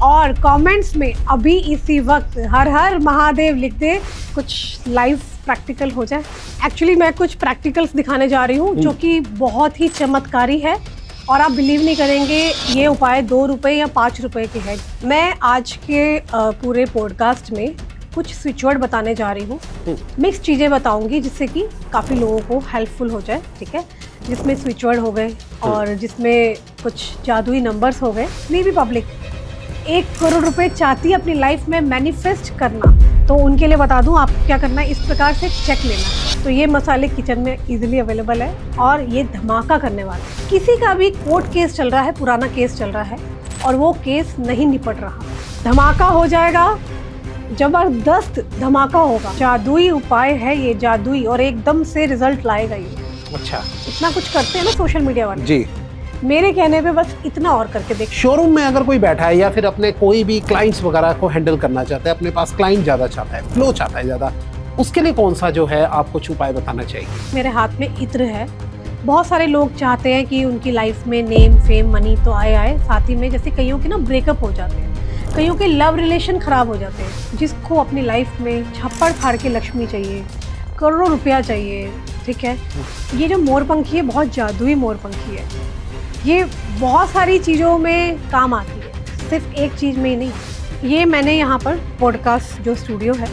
और कमेंट्स में अभी इसी वक्त हर हर महादेव लिख दे, कुछ लाइव प्रैक्टिकल हो जाए। एक्चुअली मैं कुछ प्रैक्टिकल्स दिखाने जा रही हूँ जो कि बहुत ही चमत्कारी है और आप बिलीव नहीं करेंगे ये उपाय 2 रुपये या 5 रुपये के है। मैं आज के पूरे पॉडकास्ट में कुछ स्विच वर्ड बताने जा रही हूँ, मिक्स चीज़ें बताऊंगी जिससे कि काफ़ी लोगों को हेल्पफुल हो जाए, ठीक है। जिसमें स्विच वर्ड हो गए और जिसमें कुछ जादुई नंबर्स हो गए। मे बी पब्लिक 1 करोड़ रुपए चाहती है अपनी लाइफ में मैनिफेस्ट करना, तो उनके लिए बता दूं आपको क्या करना है। इस प्रकार से चेक लेना। तो ये मसाले किचन में इजीली अवेलेबल है और ये धमाका करने वाला है। किसी का भी कोर्ट केस चल रहा है, पुराना केस चल रहा है और वो केस नहीं निपट रहा, धमाका हो जाएगा, जबरदस्त धमाका होगा। जादुई उपाय है ये, जादुई, और एकदम से रिजल्ट लाएगा ये। अच्छा, इतना कुछ करते हैं ना सोशल मीडिया वाले जी, मेरे कहने पे बस इतना और करके देख। शोरूम में अगर कोई बैठा है या फिर अपने कोई भी क्लाइंट्स वगैरह को हैंडल करना चाहता है, अपने पास क्लाइंट ज़्यादा चाहता है, फ्लो चाहता है ज़्यादा, उसके लिए कौन सा जो है आप कुछ उपाय बताना चाहिए? मेरे हाथ में इत्र है। बहुत सारे लोग चाहते हैं कि उनकी लाइफ में नेम फेम मनी तो आए, साथ ही में जैसे कईयों के ना ब्रेकअप हो जाते हैं, कईयों के लव रिलेशन खराब हो जाते हैं। जिसको अपनी लाइफ में छप्पड़ फाड़ के लक्ष्मी चाहिए, करोड़ों रुपया चाहिए, ठीक है। ये जो मोरपंखी है बहुत जादुई मोरपंखी है। ये बहुत सारी चीज़ों में काम आती है, सिर्फ एक चीज़ में ही नहीं। ये मैंने यहाँ पर पॉडकास्ट जो स्टूडियो है,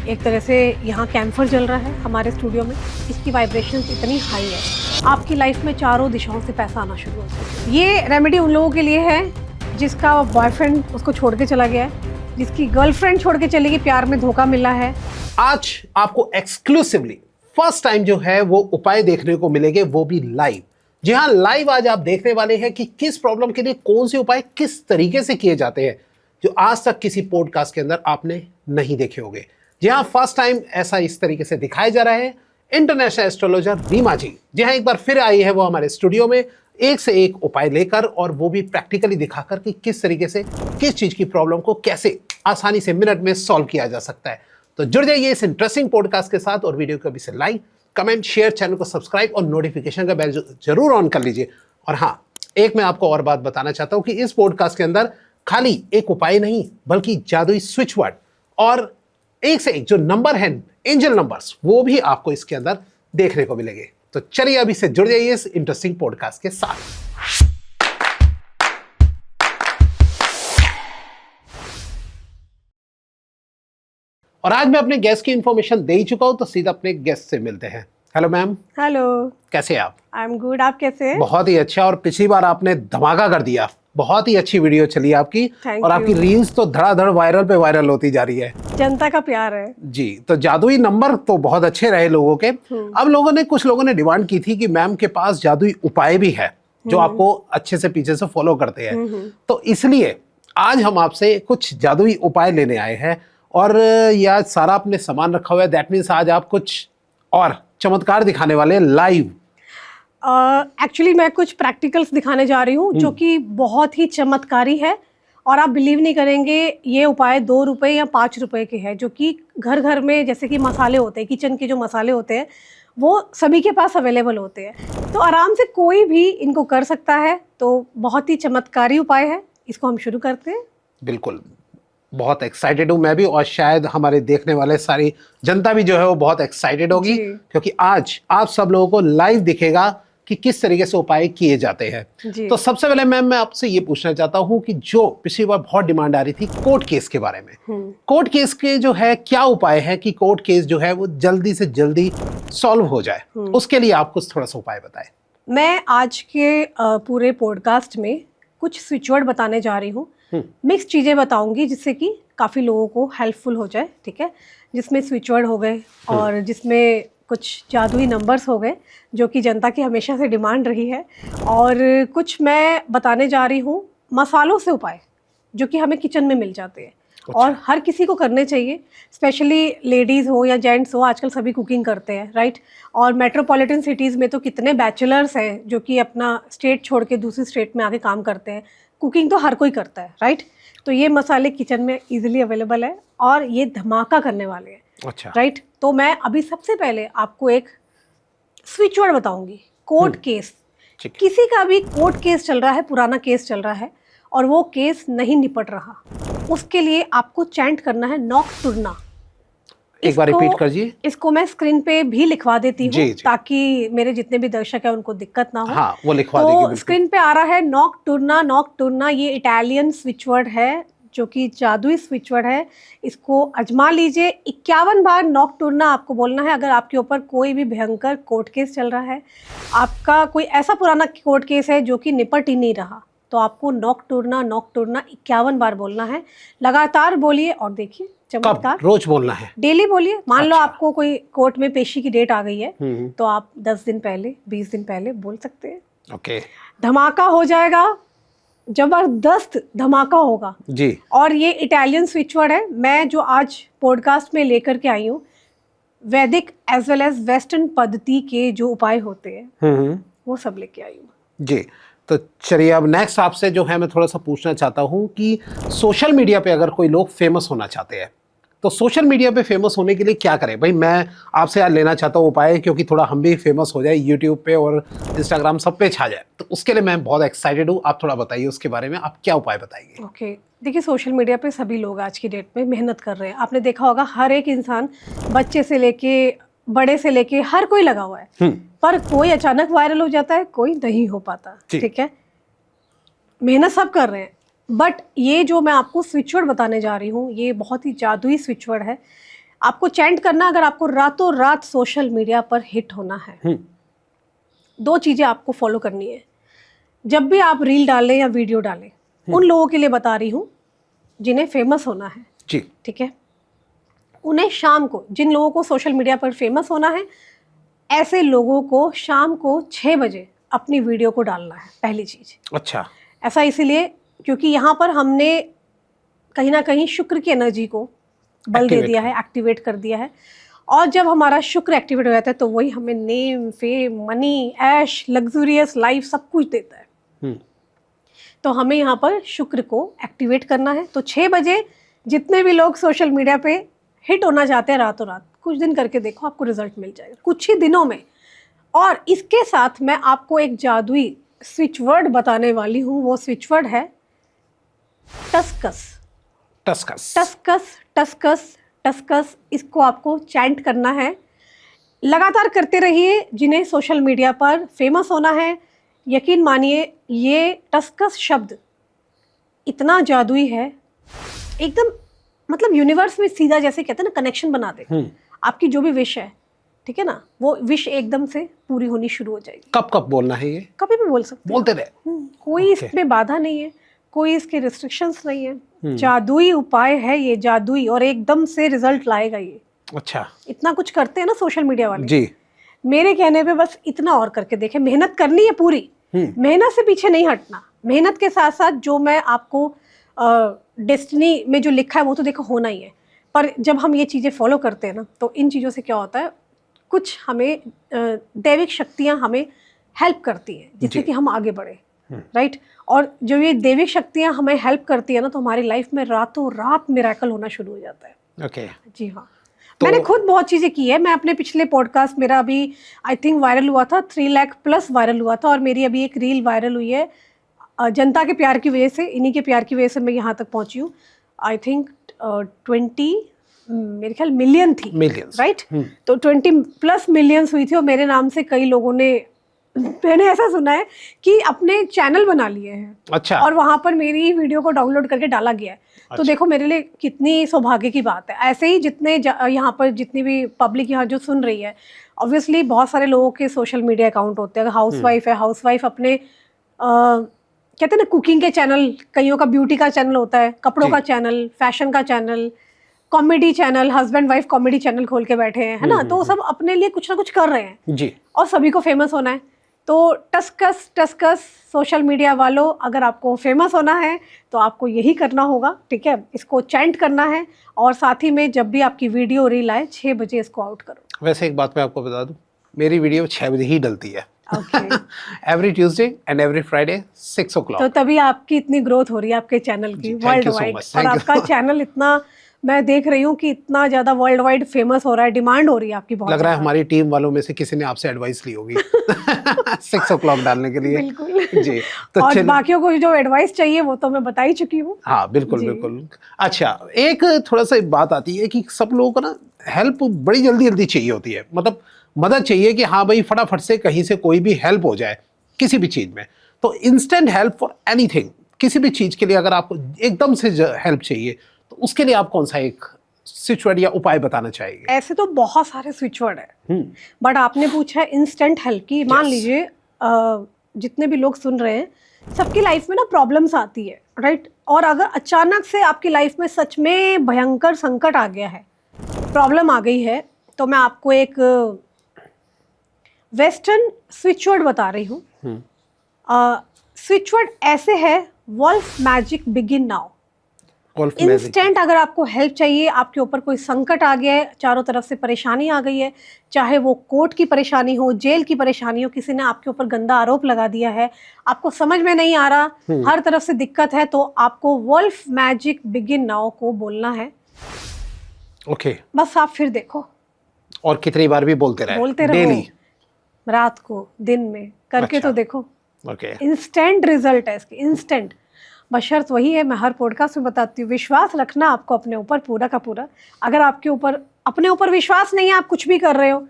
एक तरह से यहाँ कैंफर जल रहा है हमारे स्टूडियो में। इसकी वाइब्रेशंस इतनी हाई है, आपकी लाइफ में चारों दिशाओं से पैसा आना शुरू हो सकता है। ये रेमेडी उन लोगों के लिए है जिसका बॉयफ्रेंड उसको छोड़ के चला गया है, जिसकी गर्लफ्रेंड छोड़ के चली गई, प्यार में धोखा मिला है। आज आपको एक्सक्लूसिवली फर्स्ट टाइम जो है वो उपाय देखने को मिलेंगे, वो भी लाइव। जी हाँ, लाइव आज आप देखने वाले हैं कि किस प्रॉब्लम के लिए कौन से उपाय किस तरीके से किए जाते हैं, जो आज तक किसी पॉडकास्ट के अंदर आपने नहीं देखे होंगे। जी हाँ, फर्स्ट टाइम ऐसा इस तरीके से दिखाया जा रहा है। इंटरनेशनल एस्ट्रोलॉजर रीमा जी, जी हाँ, एक बार फिर आई है वो हमारे स्टूडियो में एक से एक उपाय लेकर, और वो भी प्रैक्टिकली दिखाकर कि किस तरीके से किस चीज की प्रॉब्लम को कैसे आसानी से मिनट में सॉल्व किया जा सकता है। तो जुड़ जाइए इस इंटरेस्टिंग पॉडकास्ट के साथ और वीडियो को अभी से लाइक, कमेंट, शेयर, चैनल को सब्सक्राइब और नोटिफिकेशन का बेल जरूर ऑन कर लीजिए। और हाँ, एक मैं आपको और बात बताना चाहता हूं कि इस पॉडकास्ट के अंदर खाली एक उपाय नहीं, बल्कि जादुई स्विच वर्ड और एक से एक जो नंबर है, एंजल नंबर्स, वो भी आपको इसके अंदर देखने को मिलेंगे। तो चलिए अभी से जुड़ जाइए इस इंटरेस्टिंग पॉडकास्ट के साथ। और आज मैं अपने गेस्ट की इंफॉर्मेशन दे ही चुका हूं, तो सीधा अपने गेस्ट से मिलते हैं। Hello ma'am. हेलो, कैसे हैं आप? आई एम गुड, आप कैसे हैं? बहुत ही अच्छा, और पिछली बार आपने धमाका कर दिया, बहुत ही अच्छी वीडियो चली आपकी। Thank और you. आपकी रील्स तो धड़ाधड़ वायरल पे वायरल होती जा रही है। जनता का प्यार है जी, तो जादुई नंबर तो बहुत अच्छे रहे लोगों के। अब कुछ लोगों ने डिमांड की थी कि मैम के पास जादुई उपाय भी है जो आपको अच्छे से पीछे से फॉलो करते हैं। तो इसलिए आज हम आपसे कुछ जादुई उपाय लेने आए हैं, और यह सारा आपने सामान रखा हुआ है, दैट मीन्स आज आप कुछ और चमत्कार दिखाने वाले हैं लाइव। एक्चुअली मैं कुछ प्रैक्टिकल्स दिखाने जा रही हूँ जो कि बहुत ही चमत्कारी है, और आप बिलीव नहीं करेंगे ये उपाय 2 रुपये या 5 रुपये के हैं, जो कि घर घर में जैसे कि मसाले होते हैं, किचन के जो मसाले होते हैं वो सभी के पास अवेलेबल होते हैं, तो आराम से कोई भी इनको कर सकता है। तो बहुत ही चमत्कारी उपाय है, इसको हम शुरू करते हैं। बिल्कुल, बहुत एक्साइटेड हूँ मैं भी, और शायद हमारे देखने वाले सारी जनता भी जो है वो बहुत एक्साइटेड होगी, क्योंकि आज आप सब लोगों को लाइव दिखेगा कि किस तरीके से उपाय किए जाते हैं। तो सबसे पहले मैम मैं आपसे ये पूछना चाहता हूँ कि जो पिछली बार बहुत डिमांड आ रही थी कोर्ट केस के बारे में, कोर्ट केस के जो है क्या उपाय है कि कोर्ट केस जो है वो जल्दी से जल्दी सॉल्व हो जाए, उसके लिए आप कुछ थोड़ा सा उपाय बताएं। मैं आज के पूरे पॉडकास्ट में कुछ स्विच वर्ड बताने जा रही हूँ, मिक्स चीज़ें बताऊंगी जिससे कि काफ़ी लोगों को हेल्पफुल हो जाए, ठीक है। जिसमें स्विच वर्ड हो गए और जिसमें कुछ जादुई नंबर्स हो गए जो कि जनता की हमेशा से डिमांड रही है, और कुछ मैं बताने जा रही हूँ मसालों से उपाय जो कि हमें किचन में मिल जाते हैं। अच्छा। और हर किसी को करने चाहिए, स्पेशली लेडीज़ हो या जेंट्स हो, आजकल सभी कुकिंग करते हैं, राइट। और मेट्रोपॉलिटन सिटीज़ में तो कितने बैचलर्स हैं जो कि अपना स्टेट छोड़ के दूसरी स्टेट में आके काम करते हैं। कुकिंग तो हर कोई करता है, राइट। तो ये मसाले किचन में इजीली अवेलेबल है और ये धमाका करने वाले हैं। अच्छा। राइट। तो मैं अभी सबसे पहले आपको एक स्विच वर्ड बताऊंगी, कोर्ट केस। किसी का भी कोर्ट केस चल रहा है, पुराना केस चल रहा है और वो केस नहीं निपट रहा, उसके लिए आपको चैंट करना है नॉकटुर्ना। एक बार रिपीट कीजिए। इसको मैं स्क्रीन पे भी लिखवा देती हूँ जी। ताकि मेरे जितने भी दर्शक हैं उनको दिक्कत ना हो। हाँ, वो लिखवा देगी तो बिल्कुल। स्क्रीन पे आ रहा है नॉकटुर्ना। नॉकटुर्ना ये इटालियन स्विच वर्ड है जो कि जादुई स्विच वर्ड है। इसको अजमा लीजिए। 51 बार नॉकटुर्ना आपको बोलना है। अगर आपके ऊपर कोई भी भयंकर कोर्ट केस चल रहा है, आपका कोई ऐसा पुराना कोर्ट केस है जो कि निपट ही नहीं रहा, तो आपको नॉकटुर्ना नॉकटुर्ना 51 बार बोलना है। लगातार बोलिए और देखिए चमत्कार। कब रोज बोलना है? डेली बोलिए। मान लो अच्छा। आपको कोई कोर्ट में पेशी की डेट आ गई है, तो आप 10 दिन पहले 20 दिन पहले बोल सकते हैं। ओके। धमाका हो जाएगा, जबरदस्त धमाका होगा जी। और ये इटालियन स्विच वर्ड है। मैं जो आज पॉडकास्ट में लेकर के आई हूँ, वैदिक एज वेल एज वेस्टर्न पद्धति के जो उपाय होते हैं वो सब लेके आई हूँ। जी, तो चलिए अब नेक्स्ट आपसे जो है मैं थोड़ा सा पूछना चाहता हूँ कि सोशल मीडिया पे अगर कोई लोग फेमस होना चाहते हैं तो सोशल मीडिया पे फेमस होने के लिए क्या करें? भाई मैं आपसे आज लेना चाहता हूँ उपाय, क्योंकि थोड़ा हम भी फेमस हो जाए, यूट्यूब पे और इंस्टाग्राम सब पे छा जाए, तो उसके लिए मैं बहुत एक्साइटेड हूँ। आप थोड़ा बताइए उसके बारे में, आप क्या उपाय बताएंगे? ओके, देखिए सोशल मीडिया पे सभी लोग आज की डेट में मेहनत कर रहे हैं। आपने देखा होगा हर एक इंसान, बच्चे से लेके बड़े से लेके हर कोई लगा हुआ है, पर कोई अचानक वायरल हो जाता है, कोई नहीं हो पाता। ठीक है, मेहनत सब कर रहे हैं, बट ये जो मैं आपको स्विच वर्ड बताने जा रही हूँ ये बहुत ही जादुई स्विच वर्ड है। आपको चैंट करना, अगर आपको रातों रात सोशल मीडिया पर हिट होना है, 2 चीज़ें आपको फॉलो करनी है। जब भी आप रील डालें या वीडियो डालें, उन लोगों के लिए बता रही हूँ जिन्हें फेमस होना है। जी। ठीक है, उन्हें शाम को, जिन लोगों को सोशल मीडिया पर फेमस होना है, ऐसे लोगों को शाम को 6 बजे अपनी वीडियो को डालना है, पहली चीज़। अच्छा। ऐसा इसीलिए क्योंकि यहाँ पर हमने कहीं ना कहीं शुक्र की एनर्जी को बल दे दिया है, एक्टिवेट कर दिया है। और जब हमारा शुक्र एक्टिवेट हो जाता है तो वही हमें नेम, फेम, मनी, ऐश, लग्जूरियस लाइफ सब कुछ देता है। तो हमें यहाँ पर शुक्र को एक्टिवेट करना है। तो 6 बजे जितने भी लोग सोशल मीडिया पे हिट होना चाहते हैं रातों रात, कुछ दिन करके देखो, आपको रिजल्ट मिल जाएगा कुछ ही दिनों में। और इसके साथ मैं आपको एक जादुई स्विच वर्ड बताने वाली हूँ। वो स्विच वर्ड है टस्कस। टस्कस। टस्कस टस्कस टस्कस। इसको आपको चैंट करना है। लगातार करते रहिए। जिन्हें सोशल मीडिया पर फेमस होना है, यकीन मानिए ये टस्कस शब्द इतना जादुई है, एकदम मतलब यूनिवर्स में सीधा, जैसे कहते हैं ना, कनेक्शन बना दे। आपकी जो भी विश है, ठीक है ना, वो विश एकदम से पूरी होनी शुरू हो जाएगी। कब कब बोलना है ये? कभी भी बोल सकते हैं, बोलते रहे। कोई इसमें बाधा नहीं है, कोई इसके रिस्ट्रिक्शंस नहीं है। जादुई उपाय है ये, जादुई, और एकदम से रिजल्ट लाएगा ये। अच्छा। इतना कुछ करते हैं ना सोशल मीडिया वाले जी। मेरे कहने पे बस इतना और करके देखें। मेहनत करनी है पूरी, मेहनत से पीछे नहीं हटना। मेहनत के साथ साथ जो मैं आपको डेस्टिनी में जो लिखा है वो तो देखो होना ही है, पर जब हम ये चीज़ें फॉलो करते हैं ना, तो इन चीज़ों से क्या होता है, कुछ हमें दैविक शक्तियाँ हमें हेल्प करती हैं जिससे कि हम आगे बढ़े। राइट। और जो ये दैविक शक्तियाँ हमें हेल्प करती है ना, तो हमारी लाइफ में रातों रात मिरेकल होना शुरू हो जाता है। ओके। जी हाँ, मैंने खुद बहुत चीज़ें की है। मैं अपने पिछले पॉडकास्ट, मेरा अभी आई थिंक वायरल हुआ था, 3 लाख प्लस वायरल हुआ था, और मेरी अभी एक रील वायरल हुई है जनता के प्यार की वजह से। इन्हीं के प्यार की वजह से मैं यहाँ तक पहुँची हूँ। आई थिंक 20 मेरे ख्याल मिलियन थी, राइट। तो 20+ मिलियंस हुई थी, और मेरे नाम से कई लोगों ने, मैंने ऐसा सुना है कि अपने चैनल बना लिए हैं। अच्छा। और वहाँ पर मेरी वीडियो को डाउनलोड करके डाला गया है। अच्छा। तो देखो मेरे लिए कितनी सौभाग्य की बात है। ऐसे ही जितने यहाँ पर जितनी भी पब्लिक यहाँ जो सुन रही है, ऑब्वियसली बहुत सारे लोगों के सोशल मीडिया अकाउंट होते हैं। अगर हाउसवाइफ है, हाउसवाइफ अपने कहते हैं ना कुकिंग के चैनल, कईयों का ब्यूटी का चैनल होता है, कपड़ों का चैनल, फैशन का channel, comedy channel, husband wife comedy channel खोल के बैठे हैं, है ना। तो सब अपने लिए कुछ ना कुछ कर रहे हैं जी, और सभी को फेमस होना है। तो टस्कस टस्कस सोशल मीडिया वालों, अगर आपको फेमस होना है तो आपको यही करना होगा। ठीक है, इसको चैंट करना है, और साथ ही में जब भी आपकी वीडियो रील आए 6 बजे इसको आउट करो। वैसे एक बात मैं आपको बता दूं, मेरी वीडियो 6 बजे ही डलती है। Every Tuesday and every Friday 6 o'clock। तो तभी आपकी इतनी ग्रोथ हो रही है आपके चैनल की वर्ल्ड वाइड, और आपका चैनल इतना मैं देख रही हूँ कि इतना ज्यादा वर्ल्ड वाइड फेमस हो रहा है, डिमांड हो रही है आपकी बहुत लग रहा है ज्यादा। हमारी टीम वालों में से किसी ने आपसे एडवाइस ली होगी 6 o'clock डालने के लिए। बिल्कुल। जी, तो और चलिए। बाकियों को जो एडवाइस चाहिए वो तो मैं बता ही चुकी हूँ। हाँ बिल्कुल जी। बिल्कुल। अच्छा, एक थोड़ा सा बात आती है कि सब लोगों को ना हेल्प बड़ी जल्दी जल्दी चाहिए होती है, मतलब मदद चाहिए कि हाँ भाई फटाफट से कहीं से कोई भी हेल्प हो जाए किसी भी चीज में। तो इंस्टेंट हेल्प फॉर एनीथिंग, किसी भी चीज के लिए अगर आपको एकदम से हेल्प चाहिए तो उसके लिए आप कौन सा एक स्विच वर्ड या उपाय बताना चाहेंगे? ऐसे तो बहुत सारे स्विच वर्ड है, बट आपने पूछा है इंस्टेंट हेल्प की। मान Yes. लीजिए जितने भी लोग सुन रहे हैं, सबकी लाइफ में ना प्रॉब्लम्स आती है, राइट? और अगर अचानक से आपकी लाइफ में सच में भयंकर संकट आ गया है, प्रॉब्लम आ गई है, तो मैं आपको एक वेस्टर्न स्विच वर्ड बता रही हूँ। स्विच वर्ड ऐसे है, wolf magic begin now. Golf magic. Instant अगर आपको हेल्प चाहिए, आपके ऊपर कोई संकट आ गया है, चारों तरफ से परेशानी आ गई है, चाहे वो कोर्ट की परेशानी हो, जेल की परेशानी हो, किसी ने आपके ऊपर गंदा आरोप लगा दिया है, आपको समझ में नहीं आ रहा, हर तरफ से दिक्कत है, तो आपको वॉल्फ मैजिक बिगिन नाउ को बोलना है। ओके। बस आप फिर देखो, और कितनी बार भी बोलते बोलते रहे? रहो, डेली? रात को, दिन में करके अच्छा। तो देखो। ओके। इंस्टेंट रिजल्ट है इसके, इंस्टेंट। बशर्त वही है, मैं हर पॉडकास्ट में बताती हूँ, विश्वास रखना आपको अपने ऊपर पूरा का पूरा। अगर आपके ऊपर अपने ऊपर विश्वास नहीं है, आप कुछ भी कर रहे हो,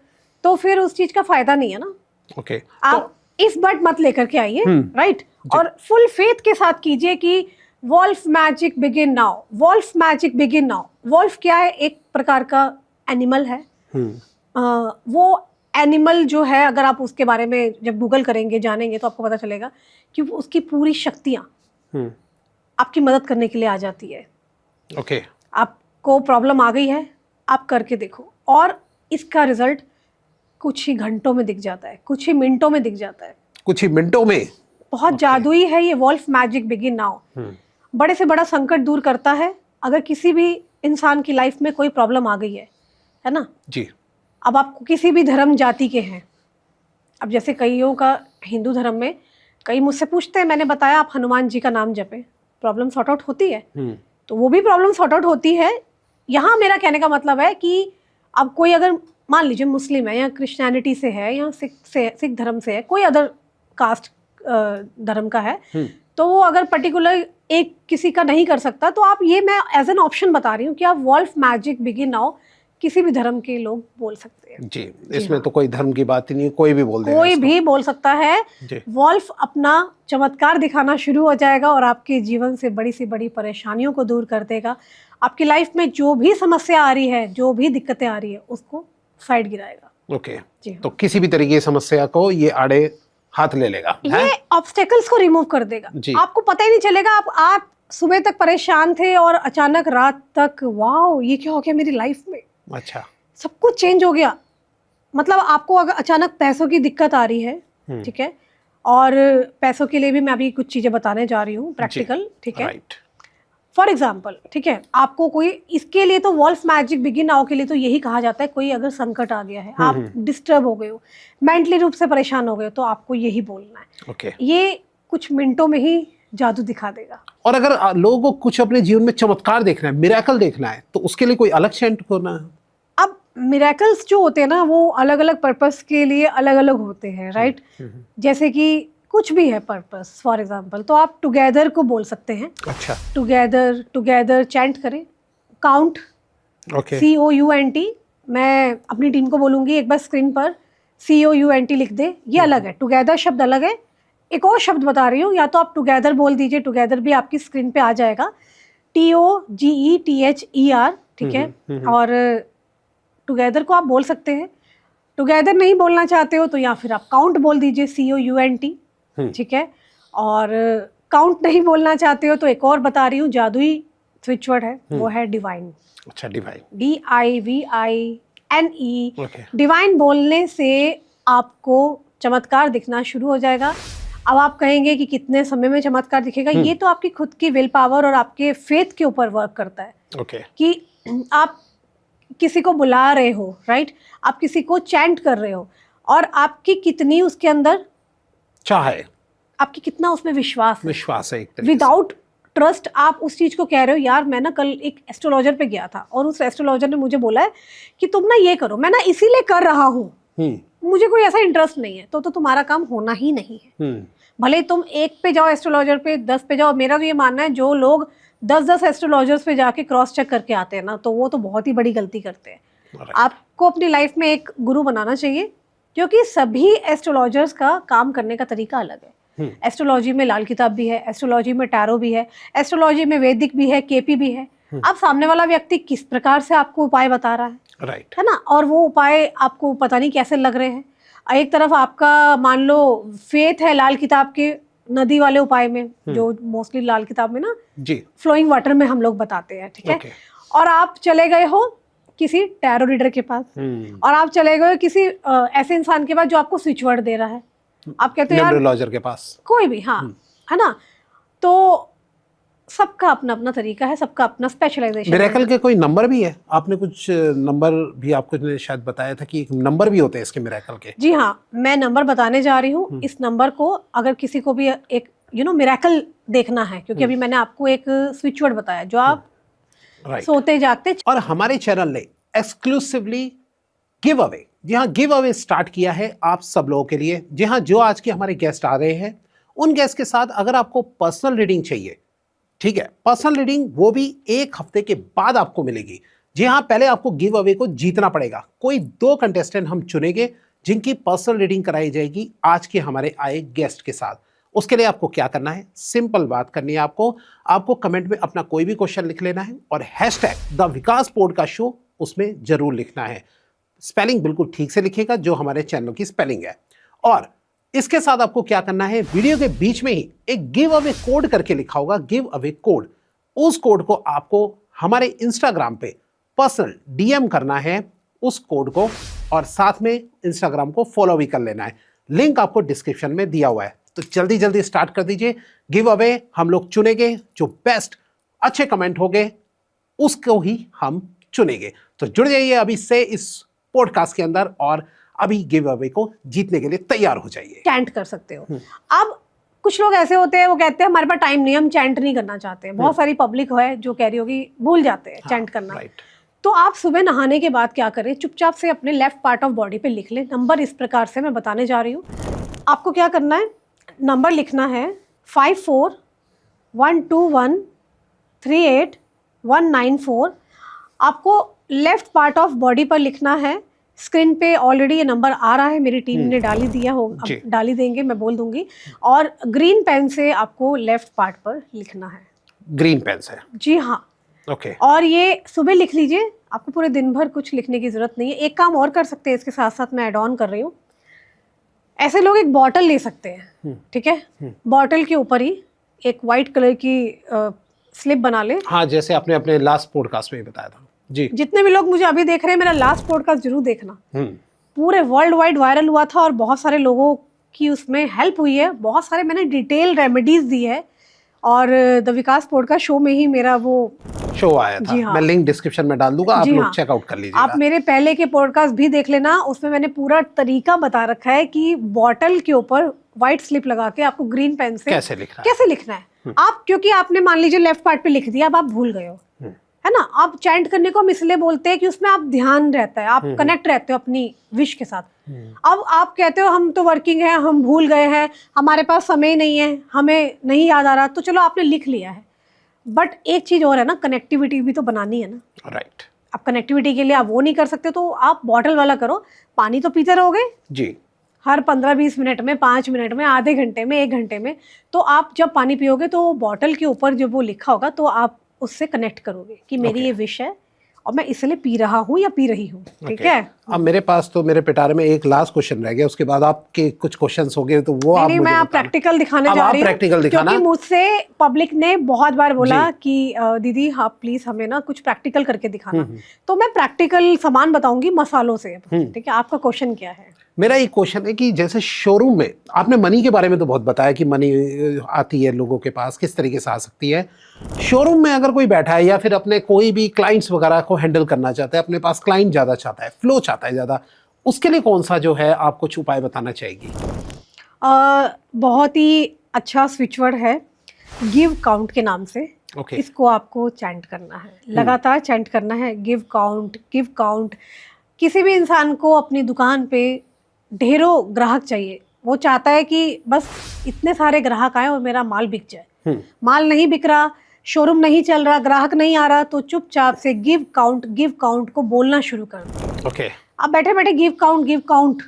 तो फिर उस चीज का फायदा नहीं है ना। ओके। आप इफ बट मत लेकर के आइए, राइट? और फुल फेथ के साथ कीजिए कि wolf magic begin now, wolf magic begin now. Wolf क्या है? एक प्रकार का एनिमल है। वो एनिमल जो है, अगर आप उसके बारे में जब गूगल करेंगे, जानेंगे, तो आपको पता चलेगा कि उसकी पूरी शक्तियाँ आपकी मदद करने के लिए आ जाती है। ओके। आपको प्रॉब्लम आ गई है, आप करके देखो, और इसका रिजल्ट कुछ ही घंटों में दिख जाता है, कुछ ही मिनटों में दिख जाता है, कुछ ही मिनटों में। बहुत जादुई है ये वॉल्फ मैजिक बिगिन नाउ। बड़े से बड़ा संकट दूर करता है। अगर किसी भी इंसान की लाइफ में कोई प्रॉब्लम आ गई है ना? जी। अब आपको किसी भी धर्म जाति के हैं, अब जैसे कईयों का हिंदू धर्म में, कई मुझसे पूछते हैं, मैंने बताया आप हनुमान जी का नाम जपें, प्रॉब्लम सॉर्ट आउट होती है। तो वो भी प्रॉब्लम सॉर्ट आउट होती है। यहाँ मेरा कहने का मतलब है कि अब कोई अगर मान लीजिए मुस्लिम है, या क्रिश्चियनिटी से है, या सिख धर्म से है, कोई अदर कास्ट धर्म का है, तो वो अगर पर्टिकुलर एक किसी का नहीं कर सकता, तो आप ये, मैं एज एन ऑप्शन बता रही हूँ कि आप वॉल्फ मैजिक बिगिन नाउ किसी भी धर्म के लोग बोल सकते हैं। जी, इसमें तो कोई धर्म की बात ही नहीं, कोई भी बोल देगा, कोई भी बोल सकता है। जी। वॉल्फ अपना चमत्कार दिखाना शुरू हो जाएगा और आपके जीवन से बड़ी से बड़ी परेशानियों को दूर कर देगा। आपकी लाइफ में जो भी समस्या आ रही है, जो भी दिक्कतें आ रही है, उसको साइड गिराएगा। ओके। जी हाँ। तो किसी भी तरीके की समस्या को ये आड़े हाथ ले लेगा, ये ऑब्स्टेकल्स को रिमूव कर देगा। जी। आपको पता ही नहीं चलेगा, आप सुबह तक परेशान थे और अचानक रात तक, वाओ ये क्या हो गया मेरी लाइफ में, अच्छा। सब कुछ चेंज हो गया। मतलब आपको अगर अचानक पैसों की दिक्कत आ रही है, ठीक है, और पैसों के लिए भी मैं अभी कुछ चीजें बताने जा रही हूँ प्रैक्टिकल, ठीक है। राइट। फॉर एग्जाम्पल, ठीक है, आपको कोई, इसके लिए तो वॉल्फ मैजिक बिगिन नाउ के लिए तो यही कहा जाता है, कोई अगर संकट आ गया है, आप डिस्टर्ब हो गए हो, मेंटली रूप से परेशान हो गए हो, तो आपको यही बोलना है। ओके। ये कुछ मिनटों में ही जादू दिखा देगा। और अगर लोगों को कुछ अपने जीवन में चमत्कार देखना है, मिरेकल देखना है, तो उसके लिए कोई अलग चैंट करना है? अब मिरेकल्स जो होते हैं ना, वो अलग अलग पर्पस के लिए अलग अलग होते हैं, राइट? जैसे कि कुछ भी है पर्पस, फॉर एग्जांपल, तो आप टुगेदर को बोल सकते हैं। अच्छा। टुगेदर, टुगेदर चैंट करें। Count, okay. COUNT, मैं अपनी टीम को बोलूंगी एक बार स्क्रीन पर COUNT लिख दे, ये अलग है, टुगेदर शब्द अलग है। एक और शब्द बता रही हूँ, या तो आप टुगेदर बोल दीजिए, टुगेदर भी आपकी स्क्रीन पे आ जाएगा, TOGETHER, ठीक है। और टुगेदर को आप बोल सकते हैं। टुगेदर नहीं बोलना चाहते हो तो या फिर आप काउंट बोल दीजिए, COUNT, ठीक है। और काउंट नहीं बोलना चाहते हो तो एक और बता रही हूँ, जादुई स्विच वर्ड है, वो है डिवाइन। अच्छा, डिवाइन। DIVINE। ओके। डिवाइन बोलने से आपको चमत्कार दिखना शुरू हो जाएगा। अब आप कहेंगे कि कितने समय में चमत्कार दिखेगा? ये तो आपकी खुद की विल पावर और आपके फेथ के ऊपर वर्क करता है। ओके। कि आप किसी को बुला रहे हो, राइट? आप किसी को चैंट कर रहे हो, और आपकी कितनी उसके अंदर चाहे, आपकी कितना उसमें विश्वास है, विश्वास है एक तरीके से। विदाउट ट्रस्ट आप उस चीज़ को कह रहे हो, यार मैं ना कल एक एस्ट्रोलॉजर पे गया था और उस एस्ट्रोलॉजर ने मुझे बोला है कि तुम ना ये करो, मैं ना इसीलिए कर रहा हूँ, मुझे कोई ऐसा इंटरेस्ट नहीं है, तो तुम्हारा काम होना ही नहीं है। भले तुम 1 पे जाओ एस्ट्रोलॉजर पे, 10 पे जाओ। मेरा तो ये मानना है जो लोग 10-10 एस्ट्रोलॉजर्स पे जाके क्रॉस चेक करके आते हैं ना, तो वो तो बहुत ही बड़ी गलती करते हैं। आपको अपनी लाइफ में एक गुरु बनाना चाहिए, क्योंकि सभी एस्ट्रोलॉजर्स का काम करने का तरीका अलग है। एस्ट्रोलॉजी में लाल किताब भी है, एस्ट्रोलॉजी में टैरो भी है, एस्ट्रोलॉजी में वैदिक भी है, केपी भी है। अब सामने वाला व्यक्ति किस प्रकार से आपको उपाय बता रहा है, है ना, और वो उपाय आपको पता नहीं कैसे लग रहे हैं। एक तरफ आपका मान लो फेथ है लाल किताब के नदी वाले उपाय में, जो मोस्टली लाल किताब में ना जी फ्लोइंग वाटर में हम लोग बताते हैं, ठीक है। और आप चले गए हो किसी टैरो रीडर के पास, और आप चले गए किसी ऐसे इंसान के पास जो आपको स्विच वर्ड दे रहा है, आप कहते हो यार के पास कोई भी, हाँ, है ना। तो सबका अपना अपना तरीका है, सबका अपना स्पेशलाइजेशन। मिरेकल के कोई नंबर भी है? आपने कुछ नंबर भी आपको शायद बताया था कि एक नंबर भी होते हैं इसके मिरेकल के। जी हाँ, मैं नंबर बताने जा रही हूँ। इस नंबर को अगर किसी को भी एक मिरेकल देखना है, क्योंकि अभी मैंने आपको एक स्विच वर्ड बताया जो आप सोते जागते। और हमारे चैनल ने एक्सक्लूसिवली गिव अवे, जी हाँ, गिव अवे स्टार्ट किया है आप सब लोगों के लिए। जी हाँ, जो आज के हमारे गेस्ट आ रहे हैं, उन गेस्ट के साथ अगर आपको पर्सनल रीडिंग चाहिए, ठीक है, पर्सनल रीडिंग वो भी 1 हफ्ते के बाद आपको मिलेगी। जी हाँ, पहले आपको गिव अवे को जीतना पड़ेगा। कोई 2 कंटेस्टेंट हम चुनेंगे जिनकी पर्सनल रीडिंग कराई जाएगी आज के हमारे आए गेस्ट के साथ। उसके लिए आपको क्या करना है, सिंपल बात करनी है आपको कमेंट में अपना कोई भी क्वेश्चन लिख लेना है और hashtag the Vikas podcast show उसमें जरूर लिखना है। स्पेलिंग बिल्कुल ठीक से लिखेगा जो हमारे चैनल की स्पेलिंग है। और इसके साथ आपको क्या करना है, वीडियो के बीच में ही एक गिव अवे कोड करके लिखा होगा, गिव अवे कोड। उस कोड को आपको हमारे इंस्टाग्राम पे पर्सनल डीएम करना है उस कोड को, और साथ में इंस्टाग्राम को फॉलो भी कर लेना है। लिंक आपको डिस्क्रिप्शन में दिया हुआ है। तो जल्दी जल्दी स्टार्ट कर दीजिए गिव अवे। हम लोग चुनेंगे जो बेस्ट अच्छे कमेंट होंगे उसको ही हम चुनेंगे। तो जुड़ जाइए अभी से इस पॉडकास्ट के अंदर और अभी गिव अवे को जीतने के लिए तैयार हो जाइए। चैंट कर सकते हो। अब कुछ लोग ऐसे होते हैं, वो कहते हैं हमारे पास टाइम नहीं, हम चैंट नहीं करना चाहते। बहुत सारी पब्लिक है जो कह रही होगी भूल जाते हैं चैंट करना। तो आप सुबह नहाने के बाद क्या करें, चुपचाप से अपने लेफ्ट पार्ट ऑफ बॉडी पे लिख लें नंबर। इस प्रकार से मैं बताने जा रही हूँ। आपको क्या करना है, नंबर लिखना है 5412138194। आपको लेफ्ट पार्ट ऑफ बॉडी पर लिखना है। स्क्रीन पे ऑलरेडी ये नंबर आ रहा है, मेरी टीम ने डाली दिया हो, अब डाली देंगे, मैं बोल दूंगी। और ग्रीन पेन से आपको लेफ्ट पार्ट पर लिखना है। ग्रीन पेन से? जी हाँ। ओके। और ये सुबह लिख लीजिए, आपको पूरे दिन भर कुछ लिखने की जरूरत नहीं है। एक काम और कर सकते हैं, इसके साथ साथ मैं ऐड ऑन कर रही हूँ। ऐसे लोग एक बॉटल ले सकते हैं, ठीक है। बॉटल के ऊपर ही एक वाइट कलर की स्लिप बना ले। हाँ, जैसे आपने अपने लास्ट पॉडकास्ट में बताया था जी। जितने भी लोग मुझे अभी देख रहे हैं, मेरा लास्ट पॉडकास्ट जरूर देखना। पूरे वर्ल्ड वाइड वायरल हुआ था और बहुत सारे लोगों की उसमें हेल्प हुई है। बहुत सारे मैंने डिटेल रेमेडीज दी है और द विकास पॉडकास्ट शो में ही मेरा वो शो आया था। हाँ। मैं लिंक डिस्क्रिप्शन में डाल दूंगा, आप लोग चेकआउट कर लीजिएगा। आप मेरे पहले के पॉडकास्ट भी देख लेना, उसमें मैंने पूरा तरीका बता रखा है कि बॉटल के ऊपर व्हाइट स्लिप लगा के आपको ग्रीन पेन से कैसे लिखना है। आप क्योंकि आपने मान लीजिए लेफ्ट पार्ट पे लिख दिया, अब आप भूल गए हो, है ना। आप चैंट करने को हम इसलिए बोलते हैं कि उसमें आप ध्यान रहता है, आप कनेक्ट रहते हो अपनी विश के साथ। अब आप कहते हो हम तो वर्किंग है, हम भूल गए हैं, हमारे पास समय नहीं है, हमें नहीं याद आ रहा, तो चलो आपने लिख लिया है। बट एक चीज और है ना, कनेक्टिविटी भी तो बनानी है ना। राइट। आप कनेक्टिविटी के लिए आप वो नहीं कर सकते, तो आप बॉटल वाला करो। पानी तो पीते रहोगे जी, हर 15-20 मिनट में, 5 मिनट में, आधे घंटे में, 1 घंटे में। तो आप जब पानी पियोगे तो बॉटल के ऊपर जब वो लिखा होगा तो आप उससे कनेक्ट करोगे कि मेरी ये विश है और मैं इसलिए पी रहा हूँ या पी रही हूँ, ठीक है। अब मेरे पास तो मेरे पिटारे में एक लास्ट क्वेश्चन रह गया, उसके बाद आपके कुछ क्वेश्चंस हो गए, तो वो आप मुझे मैं प्रैक्टिकल दिखाने जा रही हूँ, क्योंकि मुझसे पब्लिक ने बहुत बार बोला कि दीदी आप प्लीज हमें ना कुछ प्रैक्टिकल करके दिखाना। तो मैं प्रैक्टिकल सामान बताऊंगी मसालों से, ठीक है। आपका क्वेश्चन क्या है? मेरा एक क्वेश्चन है कि जैसे शोरूम में आपने मनी के बारे में तो बहुत बताया कि मनी आती है लोगों के पास, किस तरीके से आ सकती है। शोरूम में अगर कोई बैठा है या फिर अपने कोई भी क्लाइंट्स वगैरह को हैंडल करना चाहता है, अपने पास क्लाइंट ज़्यादा चाहता है, फ्लो चाहता है ज़्यादा, उसके लिए कौन सा जो है आप कुछ उपाय बताना चाहेगी? बहुत ही अच्छा स्विच वर्ड है। गिव काउंट के नाम से। ओके। इसको आपको चैंट करना है, लगातार चैंट करना है, गिव काउंट गिव काउंट। किसी भी इंसान को अपनी दुकान पे ढेरों ग्राहक चाहिए, वो चाहता है कि बस इतने सारे ग्राहक आए और मेरा माल बिक जाए। माल नहीं बिक रहा, शोरूम नहीं चल रहा, ग्राहक नहीं आ रहा, तो चुपचाप से गिव काउंट को बोलना शुरू कर दो। ओके। आप बैठे बैठे गिव काउंट,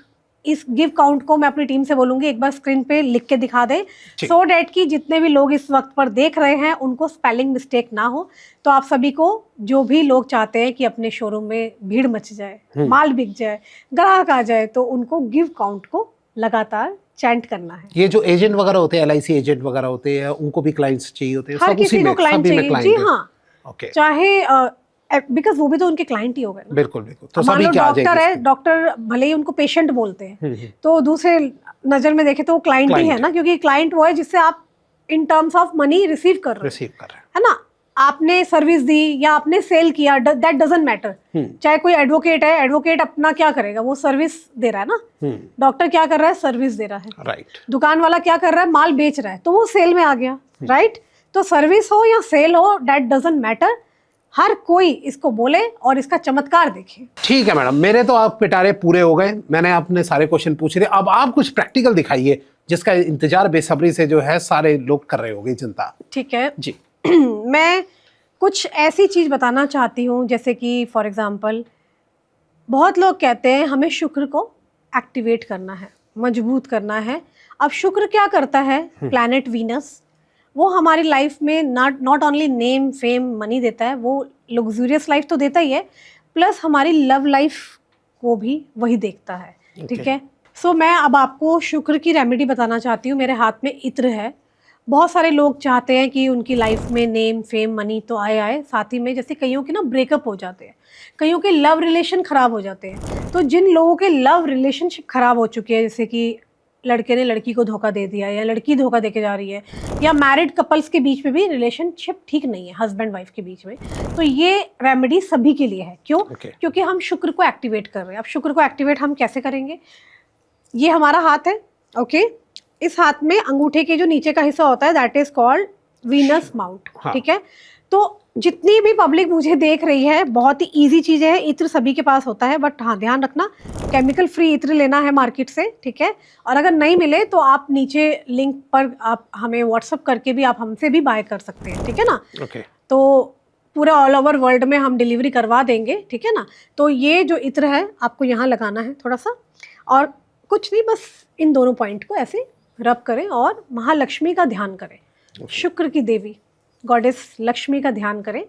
इस गिव काउंट को मैं अपनी टीम से बोलूंगी एक बार स्क्रीन पे लिख के दिखा दे, सो डैट कि जितने भी लोग इस वक्त पर देख रहे हैं उनको स्पेलिंग मिस्टेक ना हो। तो आप सभी को, जो भी लोग चाहते हैं कि अपने शोरूम में भीड़ मच जाए, माल बिक जाए, ग्राहक आ जाए, तो उनको गिव काउंट को लगातार चैंट करना है। ये जो एजेंट वगैरह होते हैं, LIC एजेंट वगैरह होते हैं, उनको भी क्लाइंट्स चाहिए होते हैं? हर सब किसी उसी को में, क्लाइंट सभी में चाहिए, client जी है। हाँ। ओके। चाहे बिकॉज वो भी तो उनके क्लाइंट ही हो गए ना। बिल्कुल बिल्कुल। तो मान सभी लो क्या आ डॉक्टर जाएंगे है, इसमें? डॉक्टर भले ही उनको पेशेंट बोलते हैं, तो दूसरे नजर में देखे तो वो क्लाइंट ही है ना, क्योंकि क्लाइंट वो है जिससे आप in terms of money receive कर रहे है ना। आपने सर्विस दी या आपने सेल किया, दैट डजंट मैटर। चाहे कोई एडवोकेट है, एडवोकेट अपना क्या करेगा, वो सर्विस दे रहा है ना। डॉक्टर क्या कर रहा है, सर्विस दे रहा है। राइट। दुकान वाला क्या कर रहा है, माल बेच रहा है, तो वो सेल में आ गया। राइट। तो सर्विस हो या सेल हो, दैट डजंट मैटर, हर कोई इसको बोले और इसका चमत्कार देखे। ठीक है मैडम, मेरे तो आप पिटारे पूरे हो गए, मैंने अपने सारे क्वेश्चन पूछ रहे। अब आप कुछ प्रैक्टिकल दिखाइए जिसका इंतजार बेसब्री से जो है सारे लोग कर रहे होंगे जनता। ठीक है जी। मैं कुछ ऐसी चीज बताना चाहती हूँ, जैसे कि फॉर एग्जाम्पल बहुत लोग कहते हैं हमें शुक्र को एक्टिवेट करना है, मजबूत करना है। अब शुक्र क्या करता है, प्लैनेट वीनस, वो हमारी लाइफ में not only name fame money देता है, वो लग्जूरियस लाइफ तो देता ही है, प्लस हमारी लव लाइफ को भी वही देखता है। ठीक है। सो मैं अब आपको शुक्र की रेमेडी बताना चाहती हूँ। मेरे हाथ में इत्र है। बहुत सारे लोग चाहते हैं कि उनकी लाइफ में नेम फेम मनी तो आए, साथ ही में जैसे कईयों के ना ब्रेकअप हो जाते हैं, कईयों के लव रिलेशन खराब हो जाते हैं। तो जिन लोगों के लव रिलेशनशिप खराब हो चुके हैं, जैसे कि लड़के ने लड़की को धोखा दे दिया या लड़की धोखा देके जा रही है, या मैरिड कपल्स के बीच में भी रिलेशनशिप ठीक नहीं है, हस्बैंड वाइफ के बीच में, तो ये रेमेडी सभी के लिए है। क्यों? क्योंकि हम शुक्र को एक्टिवेट कर रहे हैं। अब शुक्र को एक्टिवेट हम कैसे करेंगे? ये हमारा हाथ है। ओके। इस हाथ में अंगूठे के जो नीचे का हिस्सा होता है, that is called Venus mount. ठीक है। तो जितनी भी पब्लिक मुझे देख रही है, बहुत ही इजी चीज़ें हैं, इत्र सभी के पास होता है, बट हाँ ध्यान रखना केमिकल फ्री इत्र लेना है मार्केट से। ठीक है। और अगर नहीं मिले तो आप नीचे लिंक पर आप हमें व्हाट्सअप करके भी आप हमसे भी बाय कर सकते हैं। ठीक है ना। तो पूरा ऑल ओवर वर्ल्ड में हम डिलीवरी करवा देंगे। ठीक है ना। तो ये जो इत्र है आपको यहाँ लगाना है थोड़ा सा, और कुछ नहीं, बस इन दोनों पॉइंट को ऐसे रब करें और महालक्ष्मी का ध्यान करें। शुक्र की देवी गॉडेस लक्ष्मी का ध्यान करें।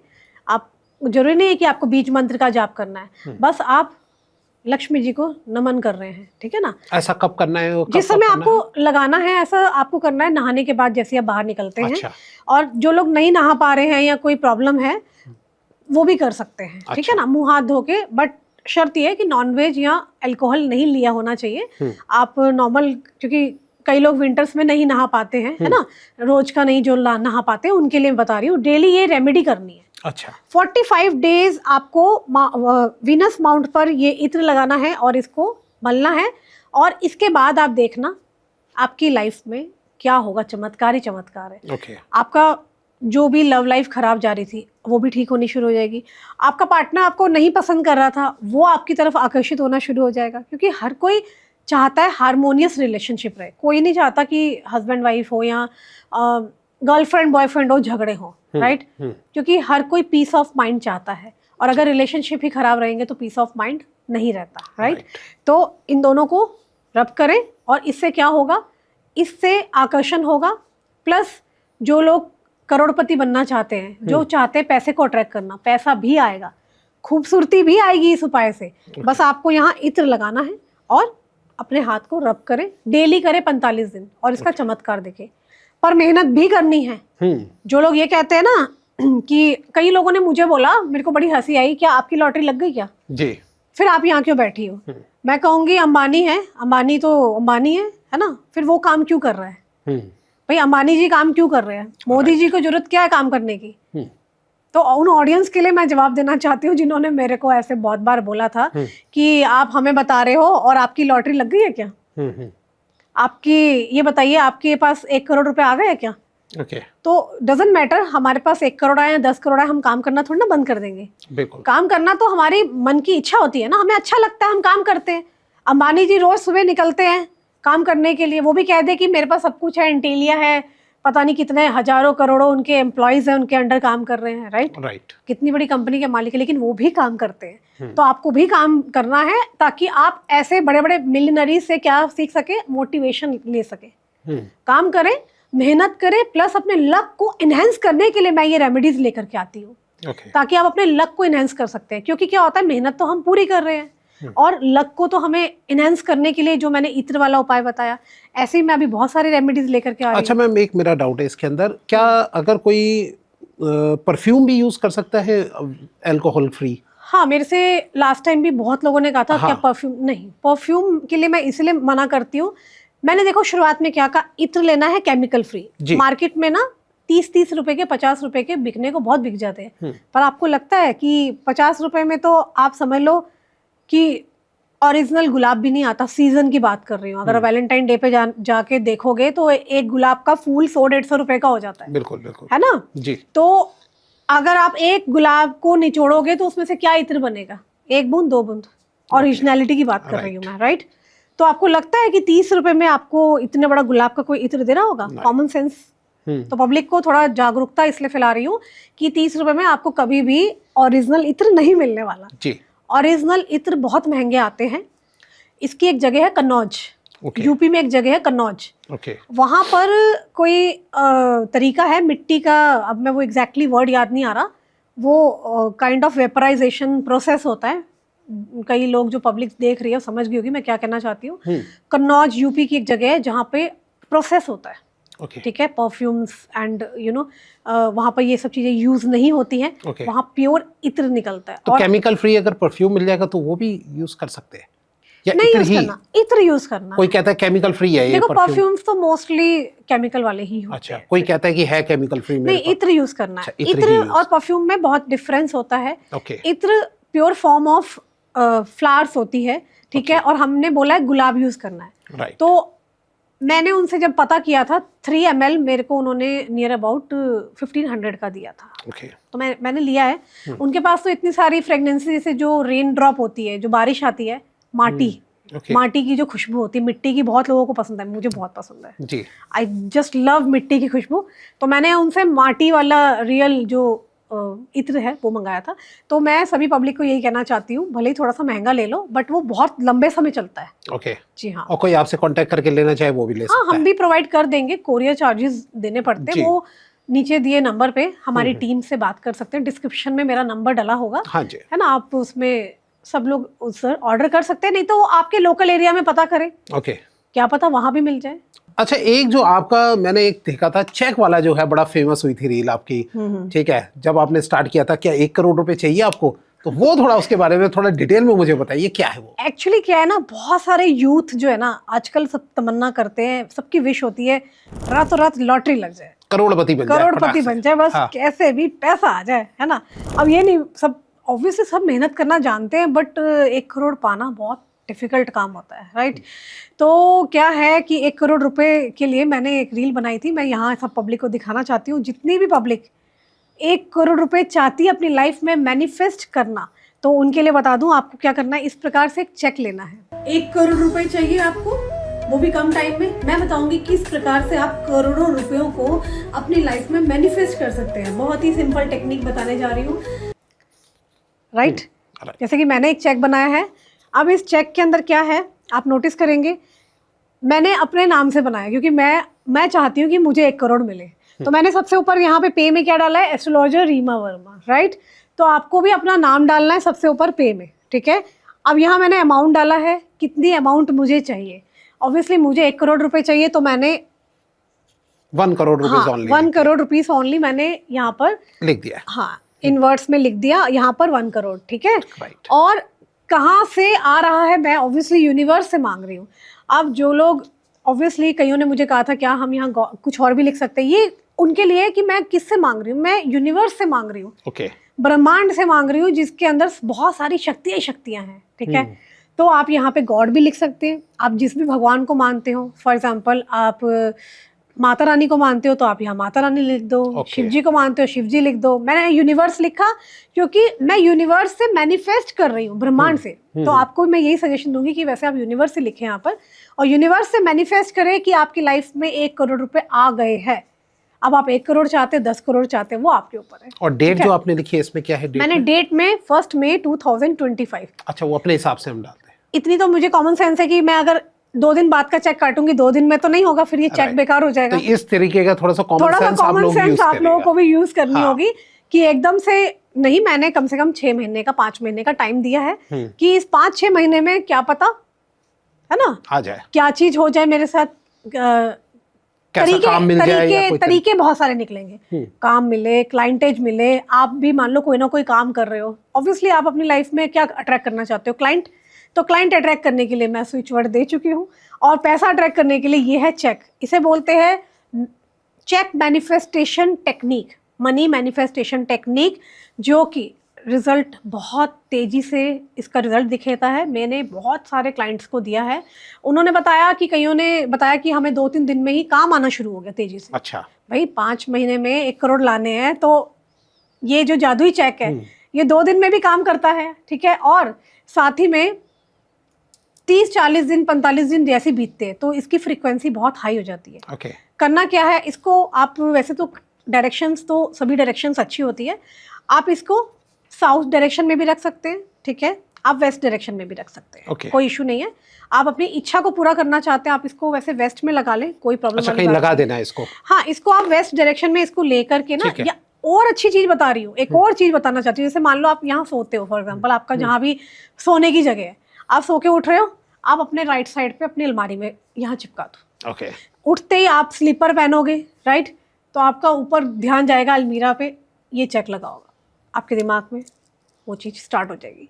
आप, जरूरी नहीं है कि आपको बीज मंत्र का जाप करना है, बस आप लक्ष्मी जी को नमन कर रहे हैं। ठीक है ना। ऐसा कब करना है? जिस समय आपको लगाना है ऐसा आपको करना है नहाने के बाद, जैसे आप बाहर निकलते हैं। और जो लोग नहीं नहा पा रहे हैं या कोई प्रॉब्लम है, वो भी कर सकते हैं। ठीक है ना। मुंह हाथ धो के, बट शर्त यह है कि नॉनवेज या अल्कोहल नहीं लिया होना चाहिए। आप नॉर्मल, क्योंकि कई लोग विंटर्स में नहीं नहा पाते हैं, है ना, रोज का नहीं जो नहा पाते हैं, उनके लिए बता रही हूँ। डेली ये रेमेडी करनी है। अच्छा। 45 डेज आपको वीनस माउंट पर ये इत्र लगाना है और इसको मलना है, और इसके बाद आप देखना आपकी लाइफ में क्या होगा। चमत्कार ही चमत्कार है। आपका जो भी लव लाइफ खराब जा रही थी वो भी ठीक होनी शुरू हो जाएगी। आपका पार्टनर आपको नहीं पसंद कर रहा था, वो आपकी तरफ आकर्षित होना शुरू हो जाएगा, क्योंकि हर कोई चाहता है हारमोनियस रिलेशनशिप रहे। कोई नहीं चाहता कि हस्बैंड वाइफ हो या गर्लफ्रेंड बॉयफ्रेंड हो, झगड़े हो। राइट। क्योंकि हर कोई पीस ऑफ माइंड चाहता है, और अगर रिलेशनशिप ही खराब रहेंगे तो पीस ऑफ माइंड नहीं रहता। राइट। तो इन दोनों को रब करें, और इससे क्या होगा, इससे आकर्षण होगा। प्लस जो लोग करोड़पति बनना चाहते हैं, जो चाहते हैं पैसे को अट्रैक्ट करना, पैसा भी आएगा, खूबसूरती भी आएगी इस उपाय से। बस आपको यहाँ इत्र लगाना है और अपने हाथ को रब करें, डेली करें 45 दिन, और इसका चमत्कार देखें। पर मेहनत भी करनी है। जो लोग ये कहते हैं ना कि कई लोगों ने मुझे बोला, मेरे को बड़ी हंसी आई, क्या आपकी लॉटरी लग गई क्या जी, फिर आप यहाँ क्यों बैठी हो? मैं कहूंगी अंबानी है, अंबानी तो अंबानी है ना, फिर वो काम क्यों कर रहा है? भाई अंबानी जी काम क्यों कर रहे हैं? मोदी जी को जरूरत क्या है काम करने की? तो उन ऑडियंस के लिए मैं जवाब देना चाहती हूँ जिन्होंने मेरे को ऐसे बहुत बार बोला था कि आप हमें बता रहे हो और आपकी लॉटरी लग गई है क्या? आपकी ये बताइए, आपके पास 1 करोड़ रुपए आ गए क्या? ओके। तो डजेंट मैटर हमारे पास 1 करोड़ आए या 10 करोड़ आए, हम काम करना थोड़ी ना बंद कर देंगे। बिल्कुल। काम करना तो हमारी मन की इच्छा होती है ना, हमें अच्छा लगता है, हम काम करते हैं। अंबानी जी रोज सुबह निकलते हैं काम करने के लिए, वो भी कह दे कि मेरे पास सब कुछ है, इंटीलिया है, पता नहीं कितने हजारों करोड़ों उनके एम्प्लॉयज हैं, उनके अंडर काम कर रहे हैं, राइट। कितनी बड़ी कंपनी के मालिक है, लेकिन वो भी काम करते हैं। तो आपको भी काम करना है ताकि आप ऐसे बड़े बड़े मिलियनरीज से क्या सीख सके, मोटिवेशन ले सके। काम करें, मेहनत करें, प्लस अपने लक को इनहेंस करने के लिए मैं ये रेमेडीज लेकर के आती हूँ, ताकि आप अपने लक को इनहेंस कर सकते हैं। क्योंकि क्या होता है, मेहनत तो हम पूरी कर रहे हैं और लक को तो हमें इनहेंस करने के लिए जो मैंने इत्र वाला उपाय बताया, ऐसे ही मैं अभी बहुत सारी रेमेडीज लेकर के आ रही हूँ। अच्छा मैम, एक मेरा डाउट है इसके अंदर, क्या अगर कोई परफ्यूम भी यूज कर सकता है अल्कोहल फ्री? हाँ, मेरे से लास्ट टाइम भी बहुत लोगों ने कहा था क्या परफ्यूम नहीं, परफ्यूम के लिए मैं इसलिए मना करती हूँ। मैंने देखो शुरुआत में क्या कहा, इत्र लेना है केमिकल फ्री। मार्केट में ना 30-30 रुपए के, 50 रुपए के बिकने को बहुत बिक जाते हैं, पर आपको लगता है कि 50 रुपए में तो आप समझ लो कि ओरिजिनल गुलाब भी नहीं आता। सीजन की बात कर रही हूँ, अगर वैलेंटाइन डे पे जाके देखोगे तो एक गुलाब का फूल 100-150 रुपए का हो जाता है। बिल्कुल बिल्कुल, है ना जी। तो अगर आप एक गुलाब को निचोड़ोगे तो उसमें से क्या इत्र बनेगा, 1 बूंद 2 बूंद। ओरिजिनलिटी की बात कर रही हूँ मैं, राइट। तो आपको लगता है कि 30 रुपए में आपको इतने बड़ा गुलाब का कोई इत्र दे रहा होगा? Common sense. तो पब्लिक को थोड़ा जागरूकता इसलिए फैला रही हूँ कि 30 रुपए में आपको कभी भी ओरिजिनल इत्र नहीं मिलने वाला जी। ओरिजिनल इत्र बहुत महंगे आते हैं। इसकी एक जगह है कन्नौज, यूपी में एक जगह है कन्नौज। वहां पर कोई तरीका है मिट्टी का, अब मैं वो एग्जैक्टली वर्ड याद नहीं आ रहा, वो काइंड ऑफ वेपराइजेशन प्रोसेस होता है। कई लोग जो पब्लिक देख रही है समझ गई होगी मैं क्या कहना चाहती हूँ। कन्नौज यूपी की एक जगह है जहाँ पे प्रोसेस होता है, ठीक है, परफ्यूम्स एंड वहाँ पर ये सब चीजें यूज नहीं होती हैं। वहाँ प्योर इत्र निकलता है। तो केमिकल फ्री अगर परफ्यूम मिल जाएगा तो वो भी यूज कर सकते हैं या नहीं यूज करना, इत्र यूज करना। कोई कहता है केमिकल फ्री है ये देखो परफ्यूम्स तो मोस्टली केमिकल वाले ही होते हैं। अच्छा, कोई कहता है कि है केमिकल फ्री, नहीं इत्र यूज करना है। इत्र और परफ्यूम में बहुत डिफरेंस होता है। इत्र प्योर फॉर्म ऑफ फ्लावर्स होती है, ठीक है, और हमने बोला है गुलाब यूज करना है। तो मैंने उनसे जब पता किया था 3 ml मेरे को उन्होंने नियर अबाउट 1500 का दिया था। तो मैंने लिया है। उनके पास तो इतनी सारी फ्रेगनेंसी, जैसे जो रेन ड्रॉप होती है, जो बारिश आती है, माटी माटी की जो खुशबू होती है, मिट्टी की बहुत लोगों को पसंद है, मुझे बहुत पसंद है जी। आई जस्ट लव मिट्टी की खुशबू। तो मैंने उनसे माटी वाला रियल जो इत्र है वो मंगाया था। तो मैं सभी पब्लिक को यही कहना चाहती हूँ, भले ही थोड़ा सा महंगा ले लो बट वो बहुत लंबे समय चलता है। जी हाँ। और कोई आपसे कांटेक्ट करके लेना चाहे वो भी ले सकता है। हम भी प्रोवाइड कर देंगे, कोरियर चार्जेस देने पड़ते हैं। वो नीचे दिए नंबर पे हमारी टीम से बात कर सकते हैं। डिस्क्रिप्शन में मेरा नंबर डला होगा, हाँ जी, है ना, आप उसमें सब लोग सर ऑर्डर कर सकते हैं। नहीं तो आपके लोकल एरिया में पता करें, क्या पता वहां भी मिल जाए। अच्छा, एक जो आपका मैंने एक देखा था चेक वाला जो है, बड़ा फेमस हुई थी रील आपकी, ठीक है, जब आपने स्टार्ट किया था, क्या 1 करोड़ रुपए चाहिए आपको? तो वो थोड़ा उसके बारे में थोड़ा डिटेल में मुझे बताइए, क्या है वो? एक्चुअली क्या है ना, बहुत सारे यूथ जो है ना आजकल सब तमन्ना करते हैं, सबकी विश होती है रातों रात लॉटरी लग जाए, करोड़पति बन जाए, बस हाँ। कैसे भी पैसा आ जाए, है ना। अब ये नहीं, सब ऑब्वियसली सब मेहनत करना जानते हैं, बट 1 करोड़ पाना बहुत डिफिकल्ट काम होता है, राइट। तो क्या है कि 1 करोड़ रुपए के लिए मैंने एक रील बनाई थी। मैं यहाँ सब पब्लिक को दिखाना चाहती हूँ, जितनी भी पब्लिक 1 करोड़ रुपए चाहती है अपनी लाइफ में मैनिफेस्ट करना, तो उनके लिए बता दूं आपको क्या करना है। इस प्रकार से एक चेक लेना है। 1 करोड़ रुपए चाहिए आपको, वो भी कम टाइम में। मैं बताऊंगी किस प्रकार से आप करोड़ों रुपयों को अपनी लाइफ में मैनिफेस्ट कर सकते हैं। बहुत ही सिंपल टेक्निक बताने जा रही हूँ, राइट। जैसे कि मैंने एक चेक बनाया है। अब इस चेक के अंदर क्या है आप नोटिस करेंगे, मैंने अपने नाम से बनाया, क्योंकि मैं चाहती हूँ कि मुझे 1 करोड़ मिले। तो मैंने सबसे ऊपर यहाँ पे पे में क्या डाला है, एस्ट्रोलॉजर रीमा वर्मा, राइट। तो आपको भी अपना नाम डालना है सबसे ऊपर पे में, ठीक है। अब यहाँ मैंने अमाउंट डाला है, कितनी अमाउंट मुझे चाहिए। ऑब्वियसली मुझे 1 करोड़ रुपए चाहिए, तो मैंने 1 crore rupees only, 1 crore rupees only मैंने यहाँ पर लिख दिया, हाँ, इनवर्ट्स में लिख दिया यहाँ पर 1 करोड़, ठीक है। और कहाँ से आ रहा है, मैं ऑब्वियसली यूनिवर्स से मांग रही हूँ। अब जो लोग ऑब्वियसली, कईयों ने मुझे कहा था क्या हम यहाँ कुछ और भी लिख सकते हैं, ये उनके लिए कि मैं किससे मांग रही हूँ, मैं यूनिवर्स से मांग रही हूँ, ब्रह्मांड से मांग रही हूँ, जिसके अंदर बहुत सारी शक्तियाँ हैं, ठीक है। तो आप यहाँ पे गॉड भी लिख सकते हैं, आप जिस भी भगवान को मानते हो। फॉर एग्जाम्पल आप माता रानी को मानते हो तो आप यहाँ माता रानी लिख दो, Okay. शिव जी को मानते हो शिव जी लिख दो। मैंने यूनिवर्स लिखा क्योंकि मैं यूनिवर्स से मैनिफेस्ट कर रही हूँ, ब्रह्मांड से। तो आपको मैं यही सजेशन दूंगी कि वैसे आप यूनिवर्स से लिखें यहाँ पर, और यूनिवर्स से मैनिफेस्ट करें कि आपकी लाइफ में 1 करोड़ रुपए आ गए हैं। अब आप 1 करोड़ चाहते, 10 करोड़ चाहते, वो आपके ऊपर है। और डेट जो आपने लिखी है इसमें क्या है डेट मैंने में? डेट में 1 मई 2025। अच्छा, वो अपने हिसाब से हम डालते हैं। इतनी तो मुझे कॉमन सेंस है कि मैं अगर 2 दिन बाद का चेक काटूंगी, 2 दिन में तो नहीं होगा, फिर ये चेक Right. बेकार हो जाएगा। तो इस तरीके का थोड़ा सा कॉमन सेंस आप लोग यूज आप लोगों को भी यूज करनी हाँ। होगी कि एकदम से नहीं। मैंने कम से कम 6 महीने का 5 महीने का टाइम दिया है कि इस 5-6 महीने में क्या पता है ना आ जाए, क्या चीज हो जाए मेरे साथ। कैसा काम मिल जाए या कोई तरीके बहुत सारे निकलेंगे। काम मिले, क्लाइंटेज मिले। आप भी मान लो कोई ना कोई काम कर रहे हो, ऑब्वियसली आप अपनी लाइफ में क्या अट्रैक्ट करना चाहते हो? क्लाइंट। तो क्लाइंट अट्रैक्ट करने के लिए मैं स्विच वर्ड दे चुकी हूँ, और पैसा अट्रैक्ट करने के लिए ये है चेक। इसे बोलते हैं cheque manifestation technique, money manifestation technique, जो कि रिजल्ट बहुत तेजी से इसका रिजल्ट दिखेता है। मैंने बहुत सारे क्लाइंट्स को दिया है, उन्होंने बताया कि कईयों ने बताया कि हमें 2-3 दिन में ही काम आना शुरू हो गया तेजी से। अच्छा, भाई 5 महीने में 1 करोड़ लाने हैं, तो ये जो जादुई चेक है ये 2 दिन में भी काम करता है, ठीक है। और साथ ही में 30-40 दिन 45 दिन जैसे बीतते हैं तो इसकी फ्रीक्वेंसी बहुत हाई हो जाती है। ओके। करना क्या है इसको, आप वैसे तो डायरेक्शंस तो सभी डायरेक्शंस अच्छी होती है। आप इसको साउथ डायरेक्शन में भी रख सकते हैं, ठीक है। आप वेस्ट डायरेक्शन में भी रख सकते हैं, Okay. कोई इशू नहीं है। आप अपनी इच्छा को पूरा करना चाहते हैं, आप इसको वैसे वेस्ट में लगा लें, कोई प्रॉब्लम अच्छा, कहीं लगा देना है इसको? हाँ, इसको आप वेस्ट डायरेक्शन में इसको लेकर के ना, ठीक है। या और अच्छी चीज बता रही हूँ, एक और चीज बताना चाहती हूँ। जैसे मान लो आप यहाँ सोते हो, फॉर एग्जाम्पल आपका जहाँ भी सोने की जगह है, आप सो के उठ रहे हो, आप अपने राइट साइड पे अपनी अलमारी में यहाँ चिपका दो। ओके। उठते ही आप स्लीपर पहनोगे, राइट, तो आपका ऊपर ध्यान जाएगा अलमीरा पे, ये चेक लगा होगा, आपके दिमाग में वो चीज स्टार्ट हो जाएगी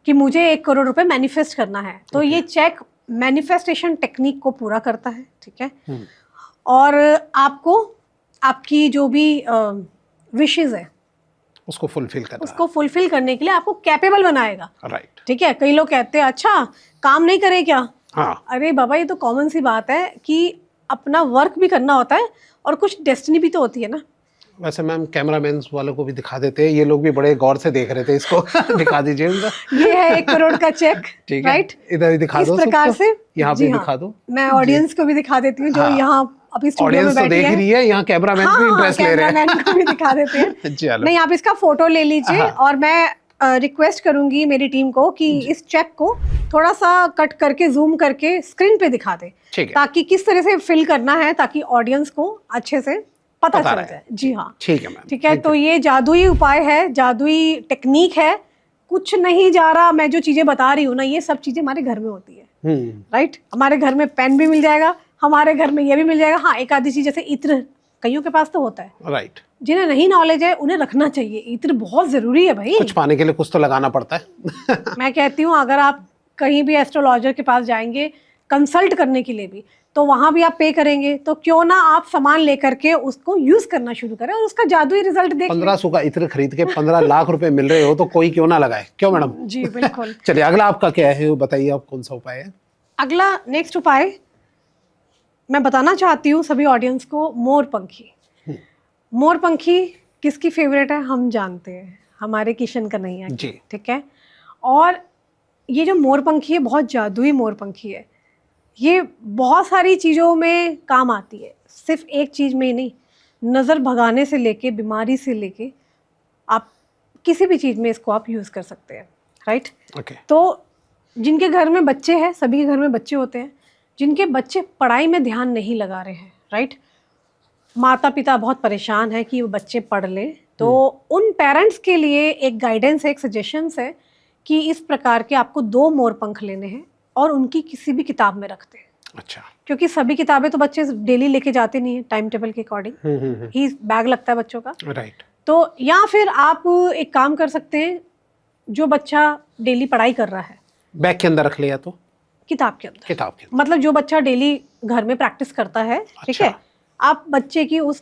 कि मुझे 1 करोड़ रुपए मैनिफेस्ट करना है। तो ये चेक मैनिफेस्टेशन टेक्निक को पूरा करता है, ठीक है। और आपको आपकी जो भी विशेस है उसको फुलफिल करना उसको फुलफिल करने के लिए आपको कैपेबल बनाएगा, राइट। ठीक है। कई लोग कहते हैं अच्छा काम नहीं करे क्या? हाँ, अरे बाबा, ये तो कॉमन सी बात है कि अपना वर्क भी करना होता है और कुछ डेस्टिनी भी तो होती है ना। वैसे मैम कैमरामैन वालों को भी दिखा देते हैं, ये लोग भी बड़े गौर से देख रहे थे इसको। दिखा दीजिए उनका। ये है 1 करोड़ का चेक, ठीक है, राइट। इधर ही दिखा इस दो प्रकार सबको। से यहाँ जी पे हाँ, दिखा दो। मैं ऑडियंस को भी दिखा देती हूँ जो हाँ। यहाँ अभी स्टूडियो में ऑडियंस तो बैठी देख ही है। रही है, यहाँ कैमरामैन भी इंटरेस्ट ले रहे हैं। कैमरामैन को भी दिखा देते हैं। चलो। नहीं, आप इसका फोटो ले लीजिए। हाँ। और मैं रिक्वेस्ट करूंगी मेरी टीम को कि इस चेक को थोड़ा सा कट करके जूम करके स्क्रीन पे दिखा दे, ठीक है। ताकि किस तरह से फिल करना है, ताकि ऑडियंस को अच्छे से पता चल रहे। जाए। जी हाँ, ठीक है मैम, ठीक है। तो ये जादुई उपाय है, जादुई टेक्निक है, कुछ नहीं जा रहा। मैं जो चीजें बता रही हूँ ना, ये सब चीजें हमारे घर में होती है, राइट। हमारे घर में पेन भी मिल जाएगा, हमारे घर में ये भी मिल जाएगा। हाँ, एक आधी चीज जैसे इत्र कईयों के पास तो होता है, राइट। जिन्हें नहीं नॉलेज है उन्हें रखना चाहिए। इत्र बहुत जरूरी है भाई। कुछ पाने के लिए कुछ तो लगाना पड़ता है। मैं कहती हूँ अगर आप कहीं भी एस्ट्रोलॉजर के पास जाएंगे कंसल्ट करने के लिए भी, तो वहां भी आप पे करेंगे, तो क्यों ना आप सामान लेकर के उसको यूज करना शुरू करें और उसका जादुई रिजल्ट देखें। 1500 का इत्र खरीद के 15 लाख रुपए मिल रहे हो तो कोई क्यों ना लगाए, क्यों मैडम? जी बिल्कुल। चलिए अगला आपका क्या है, वो बताइए, आप कौन सा उपाय है? अगला नेक्स्ट उपाय मैं बताना चाहती हूँ सभी ऑडियंस को, मोरपंखी। मोरपंखी किसकी फेवरेट है हम जानते हैं, हमारे किशन का नहीं है जी। ठीक है। और ये जो मोरपंखी है बहुत जादुई मोरपंखी है, ये बहुत सारी चीज़ों में काम आती है, सिर्फ एक चीज़ में ही नहीं। नज़र भगाने से लेके, बीमारी से लेके, आप किसी भी चीज़ में इसको आप यूज़ कर सकते हैं, राइट। ओके। तो जिनके घर में बच्चे हैं, सभी के घर में बच्चे होते हैं, जिनके बच्चे पढ़ाई में ध्यान नहीं लगा रहे हैं, राइट, माता पिता बहुत परेशान है कि वो बच्चे पढ़ लें, तो उन पेरेंट्स के लिए एक गाइडेंस है, एक सजेशंस है कि इस प्रकार के आपको 2 मोरपंख लेने हैं और उनकी किसी भी किताब में रखते हैं। अच्छा। क्योंकि सभी किताबें तो बच्चे डेली लेके जाते नहीं है टाइम टेबल के अकॉर्डिंग ही बैग लगता है बच्चों का, राइट। तो या फिर आप एक काम कर सकते हैं, जो बच्चा डेली पढ़ाई कर रहा है बैग के अंदर रख लिया तो किताब के अंदर, किताब के अंदर, मतलब जो बच्चा डेली घर में प्रैक्टिस करता है, ठीक है, आप बच्चे की उस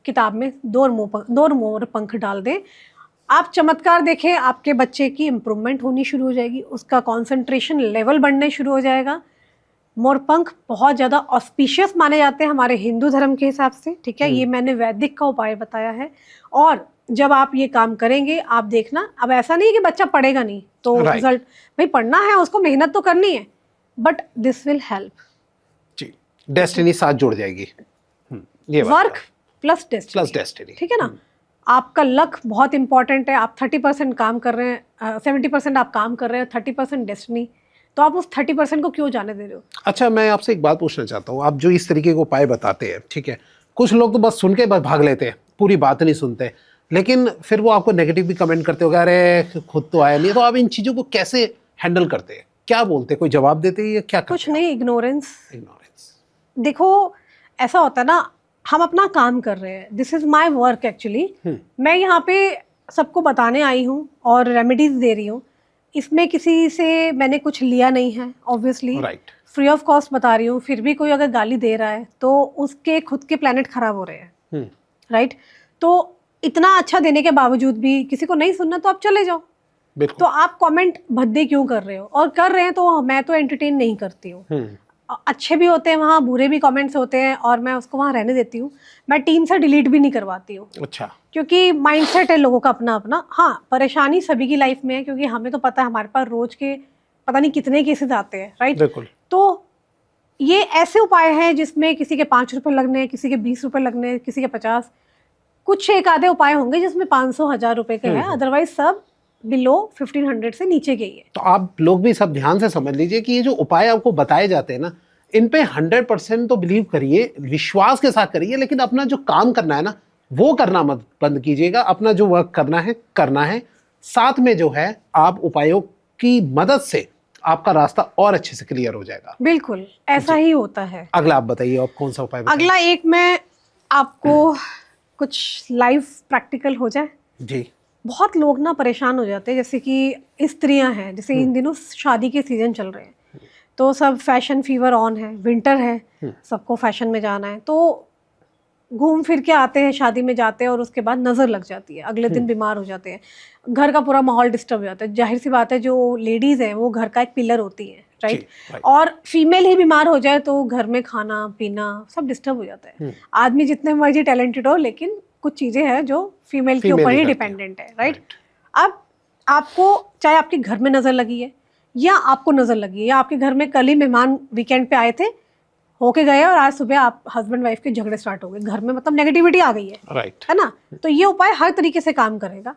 किताब में 2 मोरपंख डाल दें। आप चमत्कार देखें, आपके बच्चे की इम्प्रूवमेंट होनी शुरू हो जाएगी, उसका कंसंट्रेशन लेवल बढ़ने शुरू हो जाएगा, मोरपंख बहुत ज़्यादा ऑस्पिशियस माने जाते हैं हमारे हिंदू धर्म के हिसाब से, ठीक है। ये मैंने वैदिक का उपाय बताया है। और जब आप ये काम करेंगे, आप देखना, अब ऐसा नहीं है कि बच्चा पढ़ेगा नहीं तो Right. रिजल्ट, भाई पढ़ना है उसको, मेहनत तो करनी है, बट दिस विल हेल्प। जी, डेस्टिनी साथ जुड़ जाएगी। ये वर्क प्लस डेस्टिनी, ठीक है ना। आपका लक बहुत इंपॉर्टेंट है। आप 30% काम कर रहे हैं, 70% आप काम कर रहे हैं, 30% डेस्टिनी, तो आप उस 30% को क्यों जाने दे रहे हो? अच्छा, मैं आपसे एक बात पूछना चाहता हूँ। आप जो इस तरीके के उपाय बताते हैं, ठीक है, कुछ लोग तो बस सुन के बस भाग लेते हैं, पूरी बात नहीं सुनते, लेकिन फिर वो आपको नेगेटिव भी कमेंट करते हो, अरे खुद तो आया नहीं। तो आप इन चीज़ों को कैसे हैंडल करते हैं? क्या बोलते हैं? कोई जवाब देते हैं या क्या करते कुछ नहीं, इग्नोरेंस। इग्नोरेंस। देखो, ऐसा होता है ना, हम अपना काम कर रहे हैं, this is my work actually. मैं यहाँ पे सबको बताने आई हूँ और रेमेडीज दे रही हूँ। इसमें किसी से मैंने कुछ लिया नहीं है, obviously right. Free of cost बता रही हूँ। फिर भी कोई अगर गाली दे रहा है तो उसके खुद के प्लैनेट खराब हो रहे हैं, राइट। तो इतना अच्छा देने के बावजूद भी किसी को नहीं सुनना, तो आप चले जाओ। बिल्कुल। तो आप कमेंट भद्दे क्यों कर रहे हो? और कर रहे हैं तो मैं तो एंटरटेन नहीं करती हूँ। अच्छे भी होते हैं वहाँ, बुरे भी कमेंट्स होते हैं, और मैं उसको वहाँ रहने देती हूँ। मैं टीम से डिलीट भी नहीं करवाती हूँ। अच्छा। क्योंकि माइंडसेट है लोगों का अपना अपना। हाँ, परेशानी सभी की लाइफ में है, क्योंकि हमें तो पता है हमारे पास रोज के पता नहीं कितने केसेस आते हैं, राइट। बिल्कुल। तो ये ऐसे उपाय हैं जिसमें किसी के 5 रुपए लगने हैं, किसी के 20 रुपए लगने हैं, किसी के 50। कुछ एक आधे उपाय होंगे जिसमें 500 1000 रुपए के हैं, अदरवाइज सब बिलो 1500 से नीचे के ही है। तो आप लोग भी सब ध्यान से समझ लीजिए कि ये जो उपाय आपको बताए जाते हैं ना, इन पे 100% तो बिलीव करिए, विश्वास के साथ करिए, लेकिन अपना जो काम करना है ना, वो करना मत बंद कीजिएगा। अपना जो वर्क करना है। साथ में जो है, आप उपायों की मदद से आपका रास्ता और अच्छे से क्लियर हो जाएगा। बिल्कुल ऐसा ही होता है। अगला आप बताइए, आप कौन सा उपाय बताइए? अगला एक मैं आपको कुछ लाइव प्रैक्टिकल हो जाए। जी। बहुत लोग ना परेशान हो जाते हैं, जैसे कि स्त्रियां हैं, जैसे इन दिनों शादी के सीजन चल रहे हैं, तो सब फैशन फीवर ऑन है, विंटर है, सबको फैशन में जाना है, तो घूम फिर के आते हैं, शादी में जाते हैं, और उसके बाद नज़र लग जाती है, अगले दिन बीमार हो जाते हैं, घर का पूरा माहौल डिस्टर्ब हो जाता है। जाहिर सी बात है, जो लेडीज़ हैं वो घर का एक पिलर होती है, राइट। और फीमेल ही बीमार हो जाए तो घर में खाना पीना सब डिस्टर्ब हो जाता है। आदमी जितने मर्जी टैलेंटेड हो, लेकिन कुछ चीज़ें हैं जो फीमेल के ऊपर ही डिपेंडेंट है, राइट। अब आपको, चाहे आपके घर में नज़र लगी है या आपको नज़र लगी है, या आपके घर में कल ही मेहमान वीकेंड पे आए थे, होके गए, और आज सुबह आप हस्बैंड वाइफ के झगड़े स्टार्ट हो गए, घर में मतलब नेगेटिविटी आ गई है, राइट, है ना। तो ये उपाय हर तरीके से काम करेगा।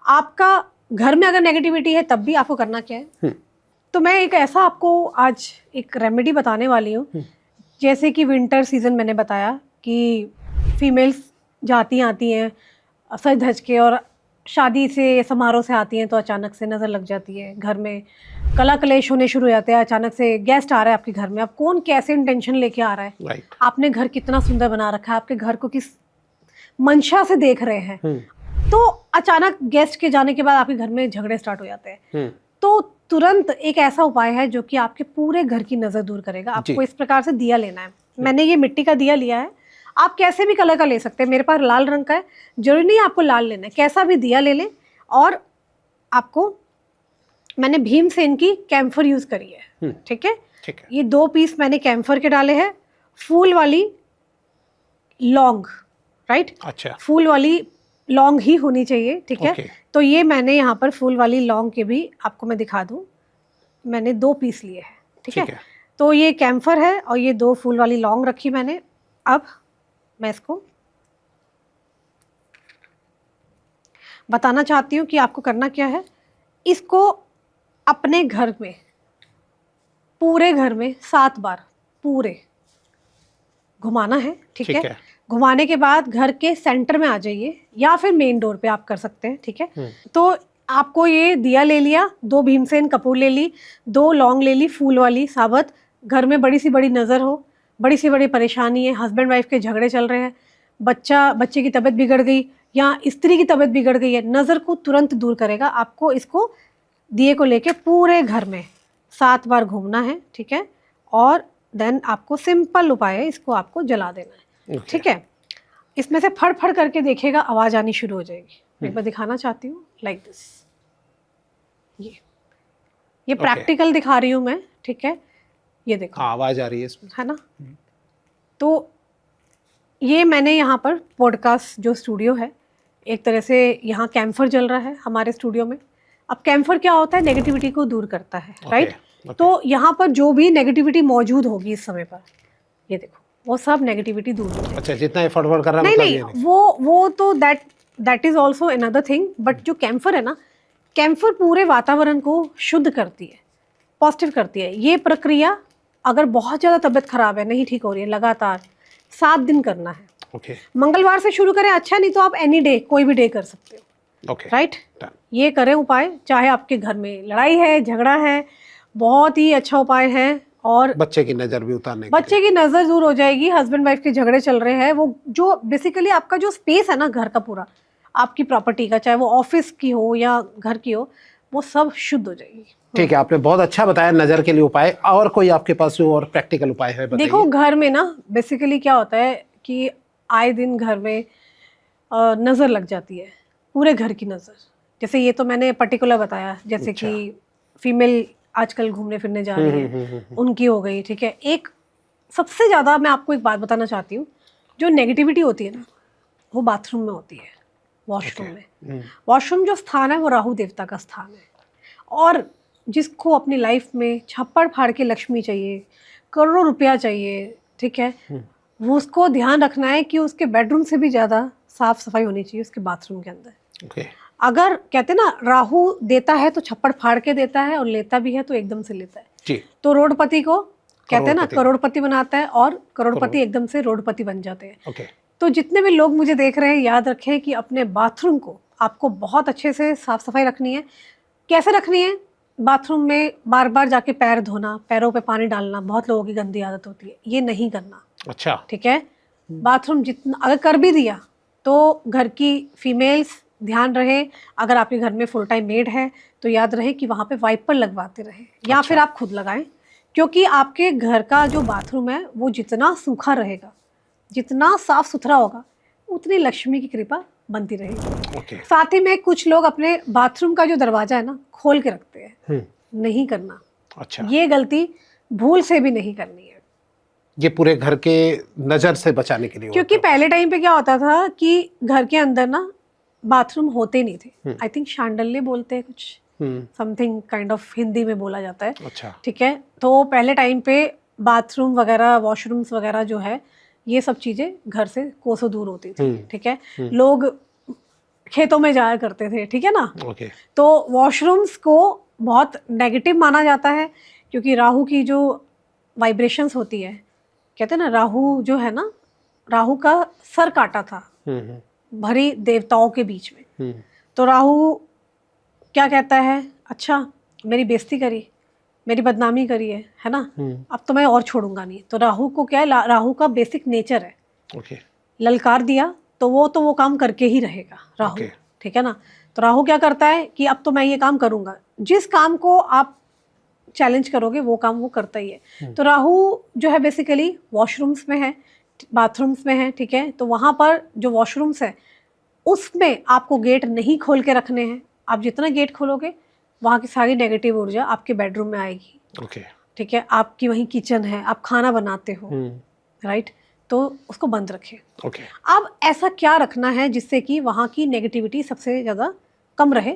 आपका घर में अगर नेगेटिविटी है तब भी आपको करना क्या है, तो मैं एक ऐसा आपको आज एक रेमेडी बताने वाली हूँ। जैसे कि विंटर सीजन मैंने बताया कि फीमेल्स जाती आती हैं सज धज के, और शादी से समारोह से आती हैं तो अचानक से नज़र लग जाती है, घर में कला कलेश होने शुरू हो जाते हैं, अचानक से गेस्ट आ रहा है आपके घर में। अब कौन कैसे इंटेंशन लेके आ रहा है, राइट। आपने घर कितना सुंदर बना रखा है, आपके घर को किस मंशा से देख रहे हैं, तो अचानक गेस्ट के जाने के बाद आपके घर में झगड़े स्टार्ट हो जाते हैं। तो तुरंत एक ऐसा उपाय है जो कि आपके पूरे घर की नज़र दूर करेगा। आपको इस प्रकार से दिया लेना है। मैंने ये मिट्टी का दिया लिया है, आप कैसे भी कलर का ले सकते हैं, मेरे पास लाल रंग का है, जरूरी नहीं आपको लाल लेना है, कैसा भी दिया ले लें। और आपको, मैंने भीमसेन की कैम्फर यूज करी है, ठीक है। ये 2 पीस मैंने कैम्फर के डाले हैं, फूल वाली लौंग, राइट। अच्छा, फूल वाली लौंग ही होनी चाहिए, ठीक है। तो ये मैंने यहाँ पर फूल वाली लौंग के भी आपको मैं दिखा दूँ, मैंने 2 पीस लिए हैं, ठीक है। तो ये कैम्फर है और ये 2 फूल वाली लौंग रखी मैंने। अब मैं इसको बताना चाहती हूँ कि आपको करना क्या है। इसको अपने घर में, पूरे घर में 7 बार पूरे घुमाना है, ठीक है। घुमाने के बाद घर के सेंटर में आ जाइए, या फिर मेन डोर पे आप कर सकते हैं, ठीक है। तो आपको ये दिया ले लिया, 2 भीमसेन कपूर ले ली, 2 लौंग ले ली फूल वाली साबुत। घर में बड़ी सी बड़ी नज़र हो, बड़ी सी बड़ी परेशानी है, हस्बैंड वाइफ के झगड़े चल रहे हैं, बच्चे की तबीयत बिगड़ गई या स्त्री की तबीयत बिगड़ गई है, नज़र को तुरंत दूर करेगा। आपको इसको दिए को लेके पूरे घर में 7 बार घूमना है, ठीक है। और देन आपको सिंपल उपाय है, इसको आपको जला देना है, ठीक है। इसमें से फड़ फड़ करके देखिएगा आवाज़ आनी शुरू हो जाएगी। एक बार दिखाना चाहती हूँ, लाइक दिस। ये प्रैक्टिकल दिखा रही हूँ मैं, ठीक है। ये देखो, हाँ आवाज आ रही है इसमें। है ना। तो ये मैंने यहाँ पर पॉडकास्ट जो स्टूडियो है, एक तरह से यहाँ कैम्फर जल रहा है हमारे स्टूडियो में। अब कैम्फर क्या होता है, नेगेटिविटी को दूर करता है, राइट। तो यहाँ पर जो भी नेगेटिविटी मौजूद होगी इस समय पर, ये देखो वो सब नेगेटिविटी दूर हो जाएगी। अच्छा, जितना एफर्ट वर्क कर रहा है नहीं मतलब ये नहीं, वो तो that is also another thing, but जो कैम्फर है ना, कैम्फर पूरे वातावरण को शुद्ध करती है, पॉजिटिव करती है। ये प्रक्रिया अगर बहुत ज़्यादा तबीयत खराब है, नहीं ठीक हो रही है, लगातार 7 दिन करना है। ओके मंगलवार से शुरू करें, अच्छा, नहीं तो आप एनी डे, कोई भी डे कर सकते हो, ओके राइट। डन। ये करें उपाय, चाहे आपके घर में लड़ाई है, झगड़ा है, बहुत ही अच्छा उपाय है। और बच्चे की नजर भी उतारने के बच्चे की नज़र दूर हो जाएगी। हस्बैंड वाइफ के झगड़े चल रहे हैं, वो जो बेसिकली आपका जो स्पेस है ना घर का, पूरा आपकी प्रॉपर्टी का, चाहे वो ऑफिस की हो या घर की हो, वो सब शुद्ध हो जाएगी। ठीक है, आपने बहुत अच्छा बताया नजर के लिए उपाय। और कोई आपके पास जो और प्रैक्टिकल उपाय है बताइए। देखो, घर में ना बेसिकली क्या होता है कि आए दिन घर में नज़र लग जाती है, पूरे घर की नज़र। जैसे ये तो मैंने पर्टिकुलर बताया, जैसे अच्छा। कि फीमेल आजकल घूमने फिरने जा रही है, उनकी हो गई, ठीक है। एक सबसे ज़्यादा मैं आपको एक बात बताना चाहती हूँ, जो नेगेटिविटी होती है ना, वो बाथरूम में होती है, वॉशरूम में। वॉशरूम जो स्थान है वो राहु देवता का स्थान है। और जिसको अपनी लाइफ में छप्पड़ फाड़ के लक्ष्मी चाहिए, करोड़ों रुपया चाहिए, ठीक है, वो उसको ध्यान रखना है कि उसके बेडरूम से भी ज़्यादा साफ सफाई होनी चाहिए उसके बाथरूम के अंदर। ओके। अगर कहते हैं ना, राहु देता है तो छप्पड़ फाड़ के देता है, और लेता भी है तो एकदम से लेता है। जी। तो रोडपति को कहते हैं ना, करोड़पति बनाता है, और करोड़पति एकदम से रोडपति बन जाते हैं। ओके। तो जितने भी लोग मुझे देख रहे हैं, याद रखें कि अपने बाथरूम को आपको बहुत अच्छे से साफ सफाई रखनी है। कैसे रखनी है? बाथरूम में बार बार जाके पैर धोना, पैरों पे पानी डालना बहुत लोगों की गंदी आदत होती है, ये नहीं करना। अच्छा। ठीक है। बाथरूम जितना अगर कर भी दिया तो घर की फीमेल्स ध्यान रहे, अगर आपके घर में फुल टाइम मेड है तो याद रहे कि वहाँ पे वाइपर लगवाते रहे, या फिर आप खुद लगाएं। क्योंकि आपके घर का जो बाथरूम है वो जितना सूखा रहेगा, जितना साफ सुथरा होगा, उतनी लक्ष्मी की कृपा बनती रहेगी। ओके। साथ ही में कुछ लोग अपने बाथरूम का जो दरवाजा है ना, खोल के रखते हैं, नहीं करना। अच्छा। ये गलती भूल से भी नहीं करनी है। ये पूरे घर के नजर से बचाने के लिए क्योंकि होता है। पहले टाइम पे क्या होता था कि घर के अंदर ना बाथरूम होते नहीं थे। आई थिंक शांडल्ले बोलते हैं कुछ, समथिंग काइंड ऑफ हिंदी में बोला जाता है। अच्छा। ठीक है। तो पहले टाइम पे बाथरूम वगैरह, वॉशरूम्स वगैरह जो है, ये सब चीज़ें घर से कोसों दूर होती थी। ठीक है। लोग खेतों में जाया करते थे, ठीक है ना। ओके। तो वॉशरूम्स को बहुत नेगेटिव माना जाता है, क्योंकि राहु की जो वाइब्रेशंस होती है, कहते हैं ना, राहु जो है ना, राहु का सर काटा था भरी देवताओं के बीच में। तो राहु क्या कहता है, अच्छा मेरी बेइज्जती करी, मेरी बदनामी करी है ना, अब तो मैं और छोड़ूंगा नहीं। तो राहु को क्या है, राहु का बेसिक नेचर है, ओके। ललकार दिया तो वो काम करके ही रहेगा राहु। ठीक है ना। तो राहु क्या करता है कि अब तो मैं ये काम करूंगा, जिस काम को आप चैलेंज करोगे वो काम वो करता ही है। तो राहु जो है बेसिकली वॉशरूम्स में है, बाथरूम्स में है। ठीक है। तो वहाँ पर जो वॉशरूम्स है उसमें आपको गेट नहीं खोल के रखने हैं। आप जितना गेट खोलोगे वहाँ की सारी नेगेटिव ऊर्जा आपके बेडरूम में आएगी। ओके। ठीक है। आपकी वहीं किचन है, आप खाना बनाते हो, राइट, तो उसको बंद रखें। ओके। अब ऐसा क्या रखना है जिससे कि वहाँ की नेगेटिविटी सबसे ज़्यादा कम रहे?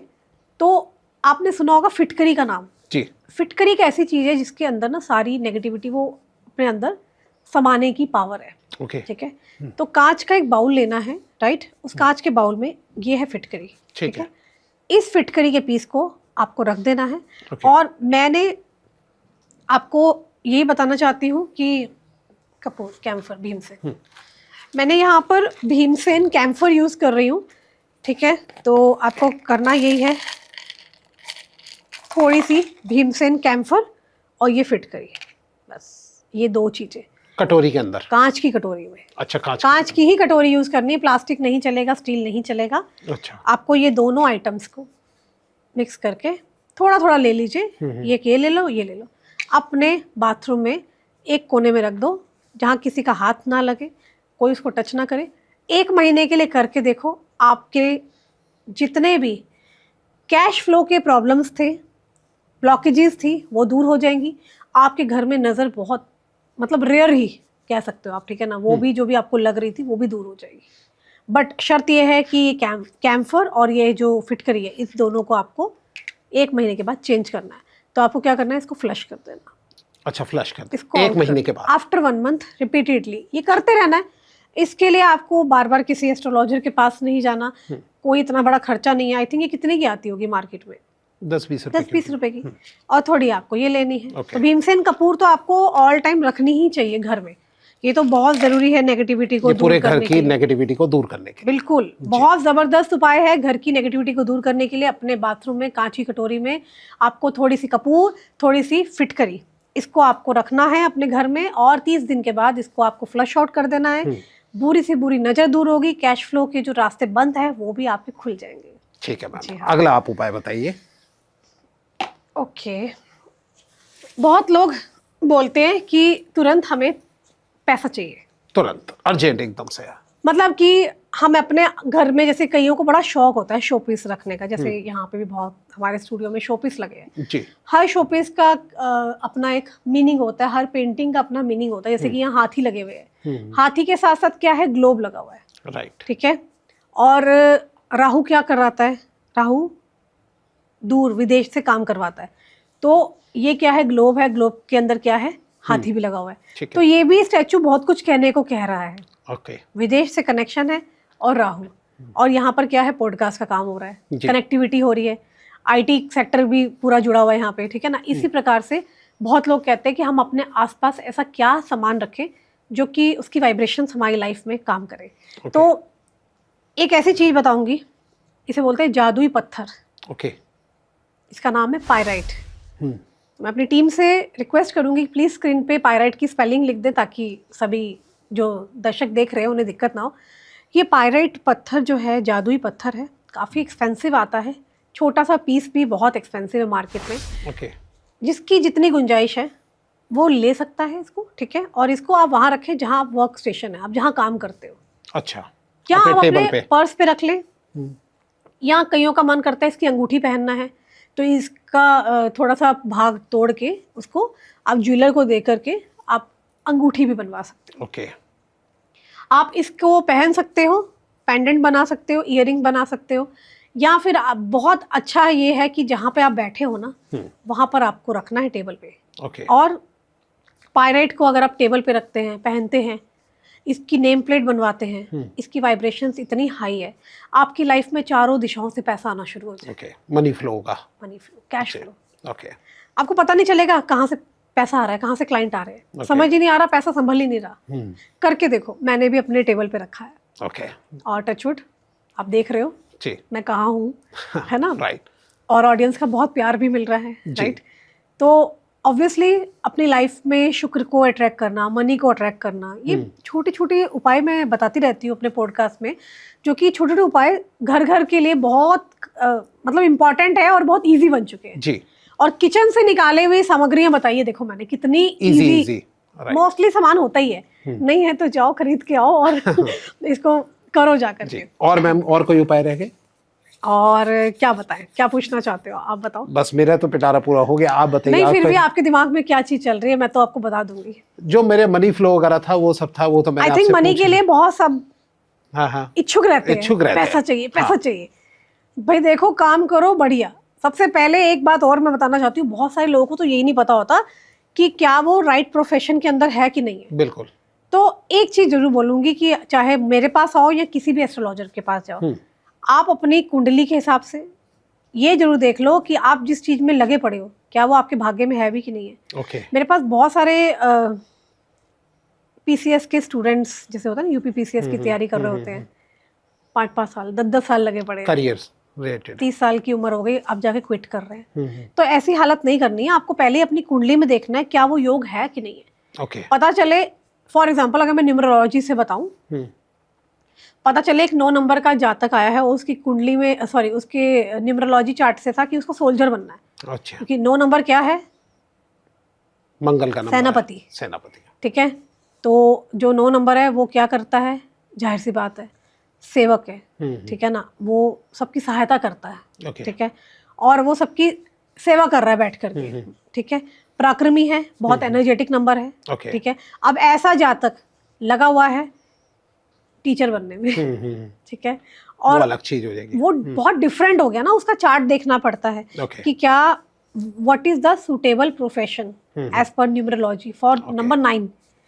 तो आपने सुना होगा फिटकरी का नाम। जी। फिटकरी एक ऐसी चीज़ है जिसके अंदर ना सारी नेगेटिविटी वो अपने अंदर समाने की पावर है। ओके। ठीक है। तो कांच का एक बाउल लेना है, राइट। उस कांच के बाउल में ये है फिटकरी। ठीक है। इस फिटकरी के पीस को आपको रख देना है। और मैंने आपको यही बताना चाहती हूँ कि कपूर कैम्फर भीमसेन, मैंने यहाँ पर भीमसेन कैम्फर यूज़ कर रही हूँ। ठीक है। तो आपको करना यही है, थोड़ी सी भीमसेन कैम्फर और ये फिटकरी, बस ये 2 चीज़ें कटोरी के अंदर, कांच की कटोरी में। अच्छा, कांच की ही कटोरी यूज़ करनी है, प्लास्टिक नहीं चलेगा, स्टील नहीं चलेगा। अच्छा। आपको ये दोनों आइटम्स को मिक्स करके थोड़ा थोड़ा ले लीजिए, ये ले लो, ये ले लो, अपने बाथरूम में एक कोने में रख दो जहाँ किसी का हाथ ना लगे, कोई उसको टच ना करे। 1 महीने के लिए करके देखो, आपके जितने भी कैश फ्लो के प्रॉब्लम्स थे, ब्लॉकेजेस थी, वो दूर हो जाएंगी। आपके घर में नज़र बहुत मतलब रेयर ही कह सकते हो आप, ठीक है ना, वो भी जो भी आपको लग रही थी वो भी दूर हो जाएगी। बट शर्त ये है कि ये कैम्फर और ये जो फिटकरी है इस दोनों को आपको 1 महीने के बाद चेंज करना है। तो आपको क्या करना है, इसको फ्लश कर देना। अच्छा, फ्लश कर इसको एक महीने के बाद आफ्टर 1 मंथ रिपीटेडली ये करते रहना है। इसके लिए आपको बार बार किसी एस्ट्रोलॉजर के पास नहीं जाना, कोई इतना बड़ा खर्चा नहीं है। आई थिंक ये कितने की आती होगी मार्केट में, 10-20 रुपए की, और थोड़ी आपको ये लेनी है। Okay. तो भीमसेन कपूर तो आपको ऑल टाइम रखनी ही चाहिए घर में, ये तो बहुत जरूरी है नेगेटिविटी को ये दूर पूरे घर करने की के लिए। नेगेटिविटी को दूर करने के लिए। बिल्कुल, बहुत जबरदस्त उपाय है घर की नेगेटिविटी को दूर करने के लिए। अपने बाथरूम में कांच की कटोरी में आपको थोड़ी सी कपूर, थोड़ी सी फिटकरी, इसको आपको रखना है अपने घर में, और 30 दिन के बाद इसको आपको फ्लश आउट कर देना है। बुरी से बुरी नजर दूर होगी, कैश फ्लो के जो रास्ते बंद है वो भी आपके खुल जाएंगे। ठीक है मैम, हाँ। अगला आप उपाय बताइए। ओके, बहुत लोग बोलते हैं कि तुरंत हमें पैसा चाहिए, तुरंत अर्जेंट एकदम से। मतलब कि हम अपने घर में, जैसे कईयों को बड़ा शौक होता है शोपीस रखने का, जैसे यहाँ पे भी बहुत हमारे स्टूडियो में शोपीस लगे हैं। जी। हर शोपीस का अपना एक मीनिंग होता है, हर पेंटिंग का अपना मीनिंग होता है। जैसे कि यहाँ हाथी लगे हुए हैं, हाथी के साथ साथ क्या है, ग्लोब लगा हुआ है, राइट। ठीक है। और राहु क्या करवाता है, राहु दूर विदेश से काम करवाता है। तो ये क्या है, ग्लोब है, ग्लोब के अंदर क्या है, हाथी भी लगा हुआ है। ठीक है। तो ये भी स्टैचू बहुत कुछ कहने को कह रहा है। ओके। विदेश से कनेक्शन है और राहु, और यहाँ पर क्या है, पॉडकास्ट का काम हो रहा है, जी। कनेक्टिविटी हो रही है, आईटी सेक्टर भी पूरा जुड़ा हुआ है यहाँ पे, ठीक है ना। इसी प्रकार से बहुत लोग कहते हैं कि हम अपने आसपास ऐसा क्या सामान रखें जो कि उसकी वाइब्रेशंस हमारी लाइफ में काम करे। तो एक ऐसी चीज बताऊंगी, इसे बोलते हैं जादुई पत्थर। ओके। इसका नाम है पायराइट। मैं अपनी टीम से रिक्वेस्ट करूंगी प्लीज स्क्रीन पे पायराइट की स्पेलिंग लिख दें, ताकि सभी जो दर्शक देख रहे हैं उन्हें दिक्कत ना हो। ये पायराइट पत्थर जो है जादुई पत्थर है, काफ़ी एक्सपेंसिव आता है, छोटा सा पीस भी बहुत एक्सपेंसिव है मार्केट में। ओके। जिसकी जितनी गुंजाइश है वो ले सकता है इसको, ठीक है। और इसको आप वहाँ रखें जहाँ आप वर्क स्टेशन है, आप जहाँ काम करते हो। अच्छा, क्या आप टेबल अपने पे पर्स पे रख लें, या कईयों का मन करता है इसकी अंगूठी पहनना है, तो इसका थोड़ा सा भाग तोड़ के उसको आप ज्वेलर को दे करके आप अंगूठी भी बनवा सकते हो। ओके। आप इसको पहन सकते हो, पेंडेंट बना सकते हो, इयररिंग बना सकते हो, या फिर आप बहुत अच्छा ये है कि जहाँ पे आप बैठे हो ना वहाँ पर आपको रखना है टेबल पे। ओके। और पायराइट को अगर आप टेबल पे रखते हैं, पहनते हैं, इसकी नेम प्लेट बनवाते हैं, इसकी वाइब्रेशंस इतनी हाई है, आपकी लाइफ में चारों दिशाओं से पैसा आना शुरू हो जाए। ओके, मनी फ्लो होगा। Money flow, cash flow. Okay. आपको पता नहीं चलेगा कहाँ से पैसा आ रहा है, कहाँ से क्लाइंट आ रहे हैं, समझ ही नहीं आ रहा, पैसा संभल ही नहीं रहा। करके देखो, मैंने भी अपने टेबल पे रखा है। ओके। और टचवुड आप देख रहे हो जी, मैं कहाँ हूँ, है ना। राइट। और ऑडियंस का बहुत प्यार भी मिल रहा है, राइट। तो ऑब्वियसली अपनी लाइफ में शुक्र को अट्रैक्ट करना, मनी को अट्रैक्ट करना, ये छोटे छोटे उपाय मैं बताती रहती हूँ अपने पॉडकास्ट में, जो कि छोटे छोटे उपाय घर घर के लिए बहुत मतलब इम्पोर्टेंट है और बहुत इजी बन चुके हैं जी। और किचन से निकाले हुए सामग्रियां बताइए, देखो मैंने कितनी इजी, मोस्टली सामान होता ही है, नहीं है तो जाओ खरीद के आओ और इसको करो जाकर के। और मैम और कोई उपाय रह गए? और क्या बताएं, क्या पूछना चाहते हो आप बताओ। बस मेरा तो पिटारा पूरा हो गया, आप बताइए। नहीं, फिर भी आपके दिमाग में क्या चीज चल रही है मैं तो आपको बता दूंगी। जो मेरे मनी फ्लो वगैरह था वो सब था, वो तो मैंने आई थिंक मनी के लिए बहुत सब इच्छुक रहते हैं, पैसा चाहिए, पैसा चाहिए। भाई देखो, काम करो बढ़िया। सबसे पहले एक बात और मैं बताना चाहती हूँ, बहुत सारे लोगों को तो यही नहीं पता होता कि क्या वो राइट प्रोफेशन के अंदर है कि नहीं है। बिल्कुल। तो एक चीज जरूर बोलूंगी कि चाहे मेरे पास आओ या किसी भी एस्ट्रोलॉजर के पास जाओ, आप अपनी कुंडली के हिसाब से ये जरूर देख लो कि आप जिस चीज में लगे पड़े हो क्या वो आपके भाग्य में है भी कि नहीं है। ओके। मेरे पास बहुत सारे पीसीएस के स्टूडेंट्स, जैसे होता है ना यूपी पीसीएस की तैयारी कर रहे होते हैं, 5-5 साल 10-10 साल लगे पड़े, करियर्स रिलेटेड, 30 साल की उम्र हो गई, अब जाके क्विट कर रहे हैं। तो ऐसी हालत नहीं करनी है, आपको पहले अपनी कुंडली में देखना है क्या वो योग है कि नहीं है। ओके। पता चले, फॉर एग्जाम्पल अगर मैं न्यूमरोलॉजी से बताऊं, पता चले एक 9 नंबर का जातक आया है, उसकी कुंडली में सॉरी उसके न्यूमरोलॉजी चार्ट से था कि उसको सोल्जर बनना है। अच्छा। क्योंकि 9 नंबर क्या है, मंगल का नंबर, सेनापति। सेनापति, ठीक है। तो जो 9 नंबर है वो क्या करता है, जाहिर सी बात है सेवक है, ठीक है ना, वो सबकी सहायता करता है, ठीक है, और वो सबकी सेवा कर रहा है बैठ करके, ठीक है। पराक्रमी है, बहुत एनर्जेटिक नंबर है, Okay. ठीक है। अब ऐसा जातक लगा हुआ है टीचर बनने में, ठीक है, वो और अलग चीज हो जाएगी। वो बहुत डिफरेंट हो गया ना, उसका चार्ट देखना पड़ता है Okay. कि क्या what is the suitable profession as per numerology for number 9।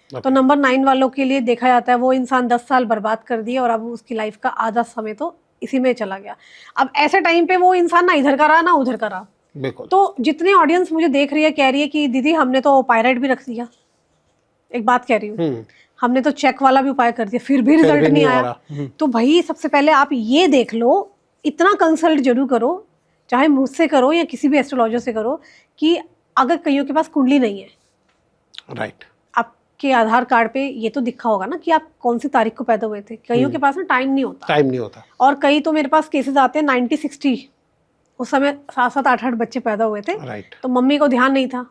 तो नंबर 9 वालों के लिए देखा जाता है वो इंसान 10 साल बर्बाद कर दिए और अब उसकी लाइफ का आधा समय तो इसी में चला गया। अब ऐसे टाइम पे वो इंसान ना इधर का रहा ना उधर का रहा। बिल्कुल। तो जितनी ऑडियंस मुझे देख रही है कह रही है कि दीदी हमने तो पायराइट भी रख दिया, एक बात कह रही हूँ, हमने तो चेक वाला भी उपाय कर दिया फिर भी रिजल्ट नहीं हो आया। रहा। तो भाई सबसे पहले आप ये देख लो, इतना कंसल्ट जरूर करो, चाहे मुझसे करो या किसी भी एस्ट्रोलॉजर से करो, कि अगर कईयों के पास कुंडली नहीं है, राइट, आपके आधार कार्ड पे ये तो दिखा होगा ना कि आप कौन सी तारीख को पैदा हुए थे। कईयों के पास ना टाइम नहीं होता, और कई तो मेरे पास केसेस आते हैं 90-60, उस समय 7-7 8-8 बच्चे पैदा हुए थे। राइट। तो मम्मी को ध्यान नहीं था,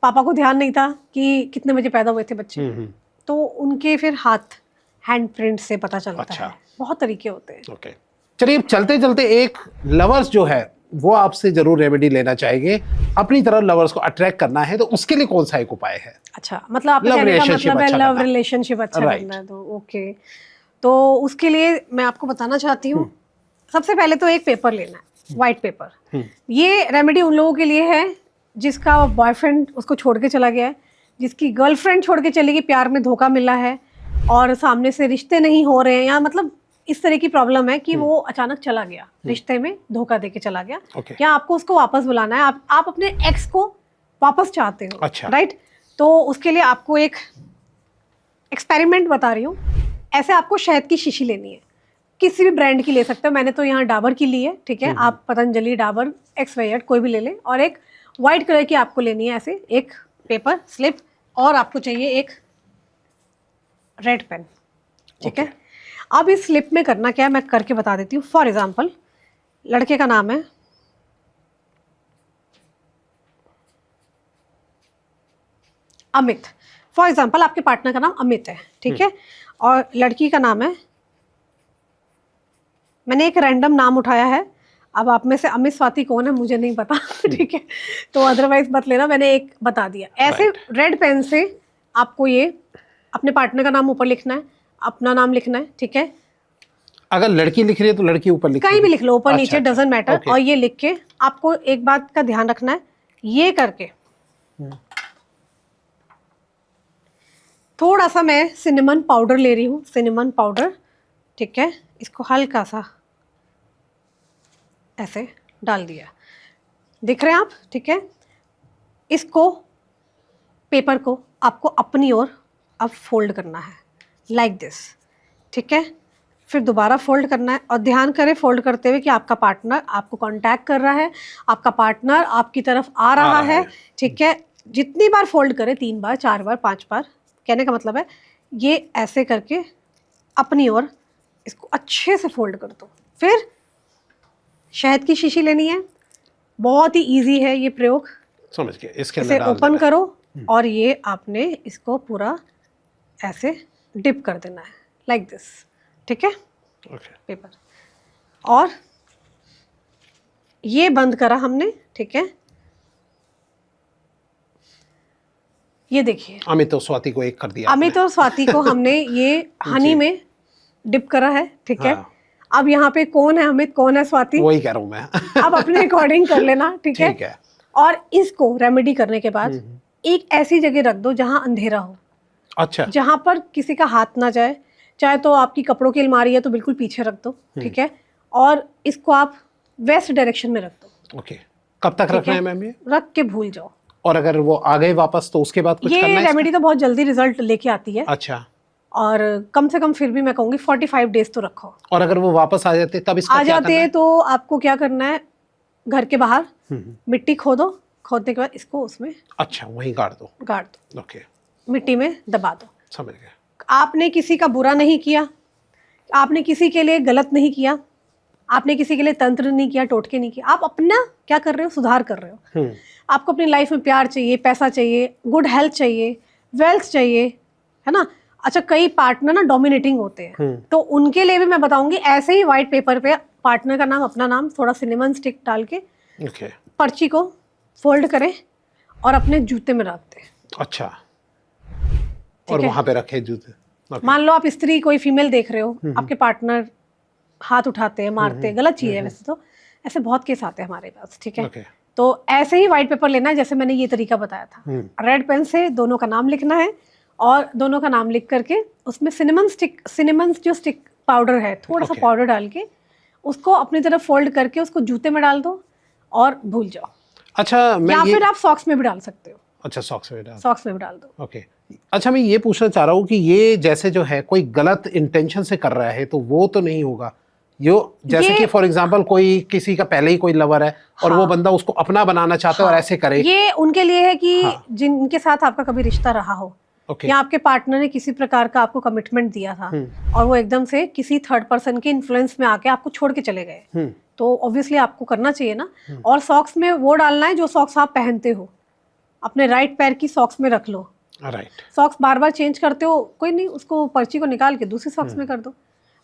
पापा को ध्यान नहीं था कि कितने बजे पैदा हुए थे बच्चे, तो उनके फिर हैंड प्रिंट से पता चलता है। बहुत तरीके होते हैं। ओके, चलिए चलते चलते एक लवर्स जो है वो आपसे जरूर रेमेडी लेना चाहेंगे, अपनी तरफ लवर्स को अट्रैक्ट करना है, तो उसके लिए कौन सा एक उपाय है? अच्छा, मतलब आपका कहने का मतलब है लव रिलेशनशिप अच्छा करना है, तो ओके, तो उसके लिए मैं आपको बताना चाहती हूँ, सबसे पहले तो एक पेपर लेना है, व्हाइट पेपर। ये रेमेडी उन लोगों के लिए है जिसका बॉयफ्रेंड उसको छोड़ के चला गया है, जिसकी गर्लफ्रेंड छोड़ के चली गई, प्यार में धोखा मिला है और सामने से रिश्ते नहीं हो रहे हैं, या मतलब इस तरह की प्रॉब्लम है कि वो अचानक चला गया, रिश्ते में धोखा देके चला गया, या आपको उसको वापस बुलाना है, आप अपने एक्स को वापस चाहते हो। अच्छा। राइट, तो उसके लिए आपको एक एक्सपेरिमेंट बता रही हूँ। ऐसे आपको शहद की शीशी लेनी है, किसी भी ब्रांड की ले सकते हो, मैंने तो यहाँ डाबर की ली है, ठीक है, आप पतंजलि, डाबर, XYZ कोई भी ले लें, और एक वाइट कलर की आपको लेनी है, ऐसे एक पेपर स्लिप, और आपको चाहिए एक रेड पेन, ठीक है। अब इस स्लिप में करना क्या है मैं करके बता देती हूँ। फॉर एग्जाम्पल, लड़के का नाम है अमित, फॉर एग्जाम्पल आपके पार्टनर का नाम अमित है, ठीक है, और लड़की का नाम है, मैंने एक रैंडम नाम उठाया है, अब आप में से अमित स्वाति कौन है मुझे नहीं पता, ठीक है, तो अदरवाइज मत लेना, मैंने एक बता दिया। ऐसे रेड पेन से आपको ये अपने पार्टनर का नाम ऊपर लिखना है, अपना नाम लिखना है, ठीक है। अगर लड़की लिख रही है तो लड़की ऊपर लिख, कहीं भी लिख लो, ऊपर नीचे डजंट मैटर। और ये लिख के आपको एक बात का ध्यान रखना है, ये करके थोड़ा सा मैं सिनेमन पाउडर ले रही हूँ, सिनेमन पाउडर, ठीक है, इसको हल्का सा ऐसे डाल दिया, दिख रहे हैं आप, ठीक है। इसको पेपर को आपको अपनी ओर अब फोल्ड करना है लाइक दिस, ठीक है, फिर दोबारा फोल्ड करना है, और ध्यान करें फोल्ड करते हुए कि आपका पार्टनर आपको कांटेक्ट कर रहा है, आपका पार्टनर आपकी तरफ आ रहा है, ठीक है। जितनी बार फोल्ड करें, 3 बार 4 बार 5 बार, कहने का मतलब है ये ऐसे करके अपनी ओर इसको अच्छे से फोल्ड कर दो। फिर शहद की शीशी लेनी है, बहुत ही इजी है ये प्रयोग, समझ गए, इसके इसे ओपन करो और ये आपने इसको पूरा ऐसे डिप कर देना है लाइक दिस, ठीक है, पेपर, और ये बंद करा हमने, ठीक है। ये देखिए अमित और स्वाति को एक कर दिया, अमित और स्वाति को हमने ये हनी में डिप करा है, ठीक है। अब यहाँ पे कौन है अमित, कौन है स्वाति, वही कह रहा हूँ मैं। अब अपने अकॉर्डिंग कर लेना, ठीक है। और इसको रेमेडी करने के बाद एक ऐसी जगह रख दो जहां अंधेरा हो, अच्छा, जहां पर किसी का हाथ ना जाए, चाहे तो आपकी कपड़ों की अलमारी है तो बिल्कुल पीछे रख दो, ठीक है, और इसको आप वेस्ट डायरेक्शन में रख दो। ओके, कब तक रखना है मैम ये? रख के भूल जाओ, और अगर वो आ गए वापस तो उसके बाद कुछ करना है? ये रेमेडी तो बहुत जल्दी रिजल्ट लेके आती है। अच्छा, और कम से कम फिर भी मैं कहूँगी 45 डेज तो रखो। और अगर वो वापस आ जाते तब इसका आ क्या जाते करना है? तो आपको क्या करना है, घर के बाहर मिट्टी खोदो, खोदने के बाद इसको उसमें अच्छा वहीं गाड़ दो, ओके, मिट्टी में दबा दो। समझ गए। आपने किसी का बुरा नहीं किया, आपने किसी के लिए गलत नहीं किया, आपने किसी के लिए तंत्र नहीं किया, टोटके नहीं किया, आप अपना क्या कर रहे हो, सुधार कर रहे हो। आपको अपनी लाइफ में प्यार चाहिए, पैसा चाहिए, गुड हेल्थ चाहिए, वेल्थ चाहिए, है ना। अच्छा, कई पार्टनर ना डोमिनेटिंग होते हैं, तो उनके लिए भी मैं बताऊंगी ऐसे ही व्हाइट पेपर पे पार्टनर का नाम, अपना नाम, थोड़ा सिनेमन स्टिक डाल के ओके, पर्ची को फोल्ड करें और अपने जूते में रखते हैं। अच्छा, और है? वहां पे रखे जूते। Okay. मान लो आप स्त्री कोई फीमेल देख रहे हो, आपके पार्टनर हाथ उठाते हैं, मारते हैं, गलत चीज है वैसे तो, ऐसे बहुत केस आते हैं हमारे पास, ठीक है। Okay. तो ऐसे ही व्हाइट पेपर लेना है जैसे मैंने ये तरीका बताया था। रेड पेन से दोनों का नाम लिखना है और दोनों का नाम लिख करके उसमें सिनेमन जो स्टिक पाउडर है, थोड़ा सा पाउडर डाल के उसको अपनी तरफ फोल्ड करके उसको जूते में डाल दो और भूल जाओ। अच्छा, या फिर आप सॉक्स में भी डाल सकते हो। अच्छा, सॉक्स में डाल, सॉक्स में भी डाल दो। ओके। अच्छा, मैं ये पूछना चाह रहा हूँ कि ये जैसे जो है कोई गलत इंटेंशन से कर रहा है तो वो तो नहीं होगा? जैसे कि फॉर एग्जांपल कोई किसी का पहले ही कोई लवर है और वो बंदा उसको अपना बनाना चाहता है और ऐसे करे, ये उनके लिए है कि जिनके साथ आपका कभी रिश्ता रहा हो, या आपके पार्टनर ने किसी प्रकार का आपको कमिटमेंट दिया था और वो एकदम से किसी थर्ड पर्सन के इन्फ्लुएंस में आके आपको छोड़ के चले गए, तो ऑब्वियसली आपको करना चाहिए ना। और सॉक्स में वो डालना है जो सॉक्स आप पहनते हो, अपने राइट पैर की सॉक्स में रख लो। राइट। सॉक्स बार बार चेंज करते हो, कोई नहीं, उसको पर्ची को निकाल के दूसरी सॉक्स में कर दो।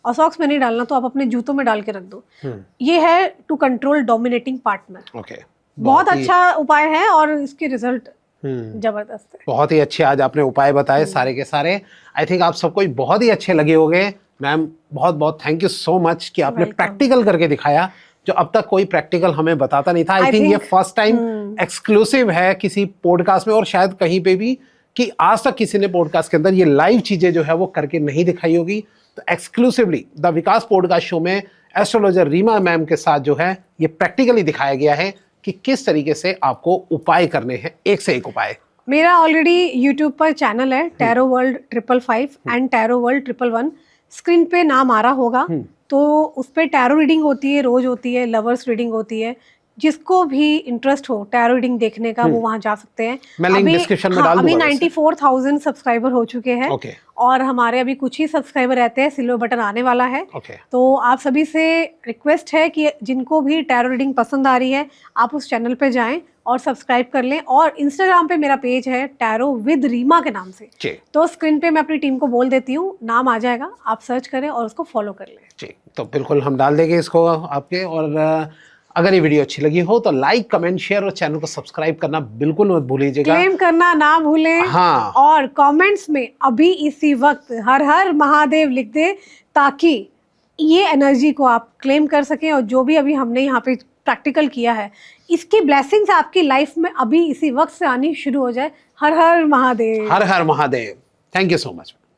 और सॉक्स में नहीं डालना तो आप अपने जूतों में डाल के रख दो। ये है to control dominating partner. Okay, बहुत अच्छा उपाय है और इसके रिजल्ट जबरदस्त है। बहुत ही अच्छे आज आपने उपाय बताए सारे के सारे। आई थिंक आप सबको बहुत ही अच्छे लगे होंगे। मैम, बहुत बहुत थैंक यू सो मच कि आपने प्रैक्टिकल करके दिखाया, जो अब तक कोई प्रैक्टिकल हमें बताता नहीं था। आई थिंक ये फर्स्ट टाइम एक्सक्लूसिव है किसी पॉडकास्ट में, और शायद कहीं पे भी कि आज तक किसी ने पॉडकास्ट के अंदर ये लाइव चीजें जो है वो करके नहीं दिखाई होगी। तो exclusively the Vikas podcast show में एस्ट्रोलॉजर रीमा मैम के साथ जो है ये प्रैक्टिकली दिखाया गया है कि किस तरीके से आपको उपाय करने हैं, एक से एक उपाय। मेरा ऑलरेडी यूट्यूब पर चैनल है tarot world 555 and tarot world 111। Screen पे नाम आ रहा होगा, तो उस पे टैरो रीडिंग होती है, रोज होती है, लवर्स रीडिंग होती है। जिसको भी इंटरेस्ट हो टैरो रीडिंग देखने का वो वहां जा सकते हैं। मैं लिंक डिस्क्रिप्शन में डाल दूंगा। अभी 94,000 सब्सक्राइबर हो चुके हैं। और हमारे अभी कुछ ही सब्सक्राइबर रहते हैं, सिल्वर बटन आने वाला है। तो आप सभी से रिक्वेस्ट है कि जिनको भी टैरो रीडिंग पसंद आ रही है आप उस चैनल पे जाएं और सब्सक्राइब कर लें। और इंस्टाग्राम पे मेरा पेज है टैरो विद रीमा के नाम से। तो स्क्रीन पे मैं अपनी टीम को बोल देती हूँ, नाम आ जाएगा, आप सर्च करें और उसको फॉलो कर लें। जी, तो बिल्कुल हम डाल देंगे इसको आपके। और अगर ये वीडियो अच्छी लगी हो तो लाइक, कमेंट, शेयर और चैनल को सब्सक्राइब करना बिल्कुल मत भूलिएगा। क्लेम करना ना भूलें। हाँ। और कमेंट्स में अभी इसी वक्त हर हर महादेव लिख दे, ताकि ये एनर्जी को आप क्लेम कर सकें। और जो भी अभी हमने यहाँ पे प्रैक्टिकल किया है, इसकी ब्लेसिंग्स आपकी लाइफ में अभी इसी वक्त से आनी शुरू हो जाए। हर हर महादेव। हर हर Mahadev. Thank you so much.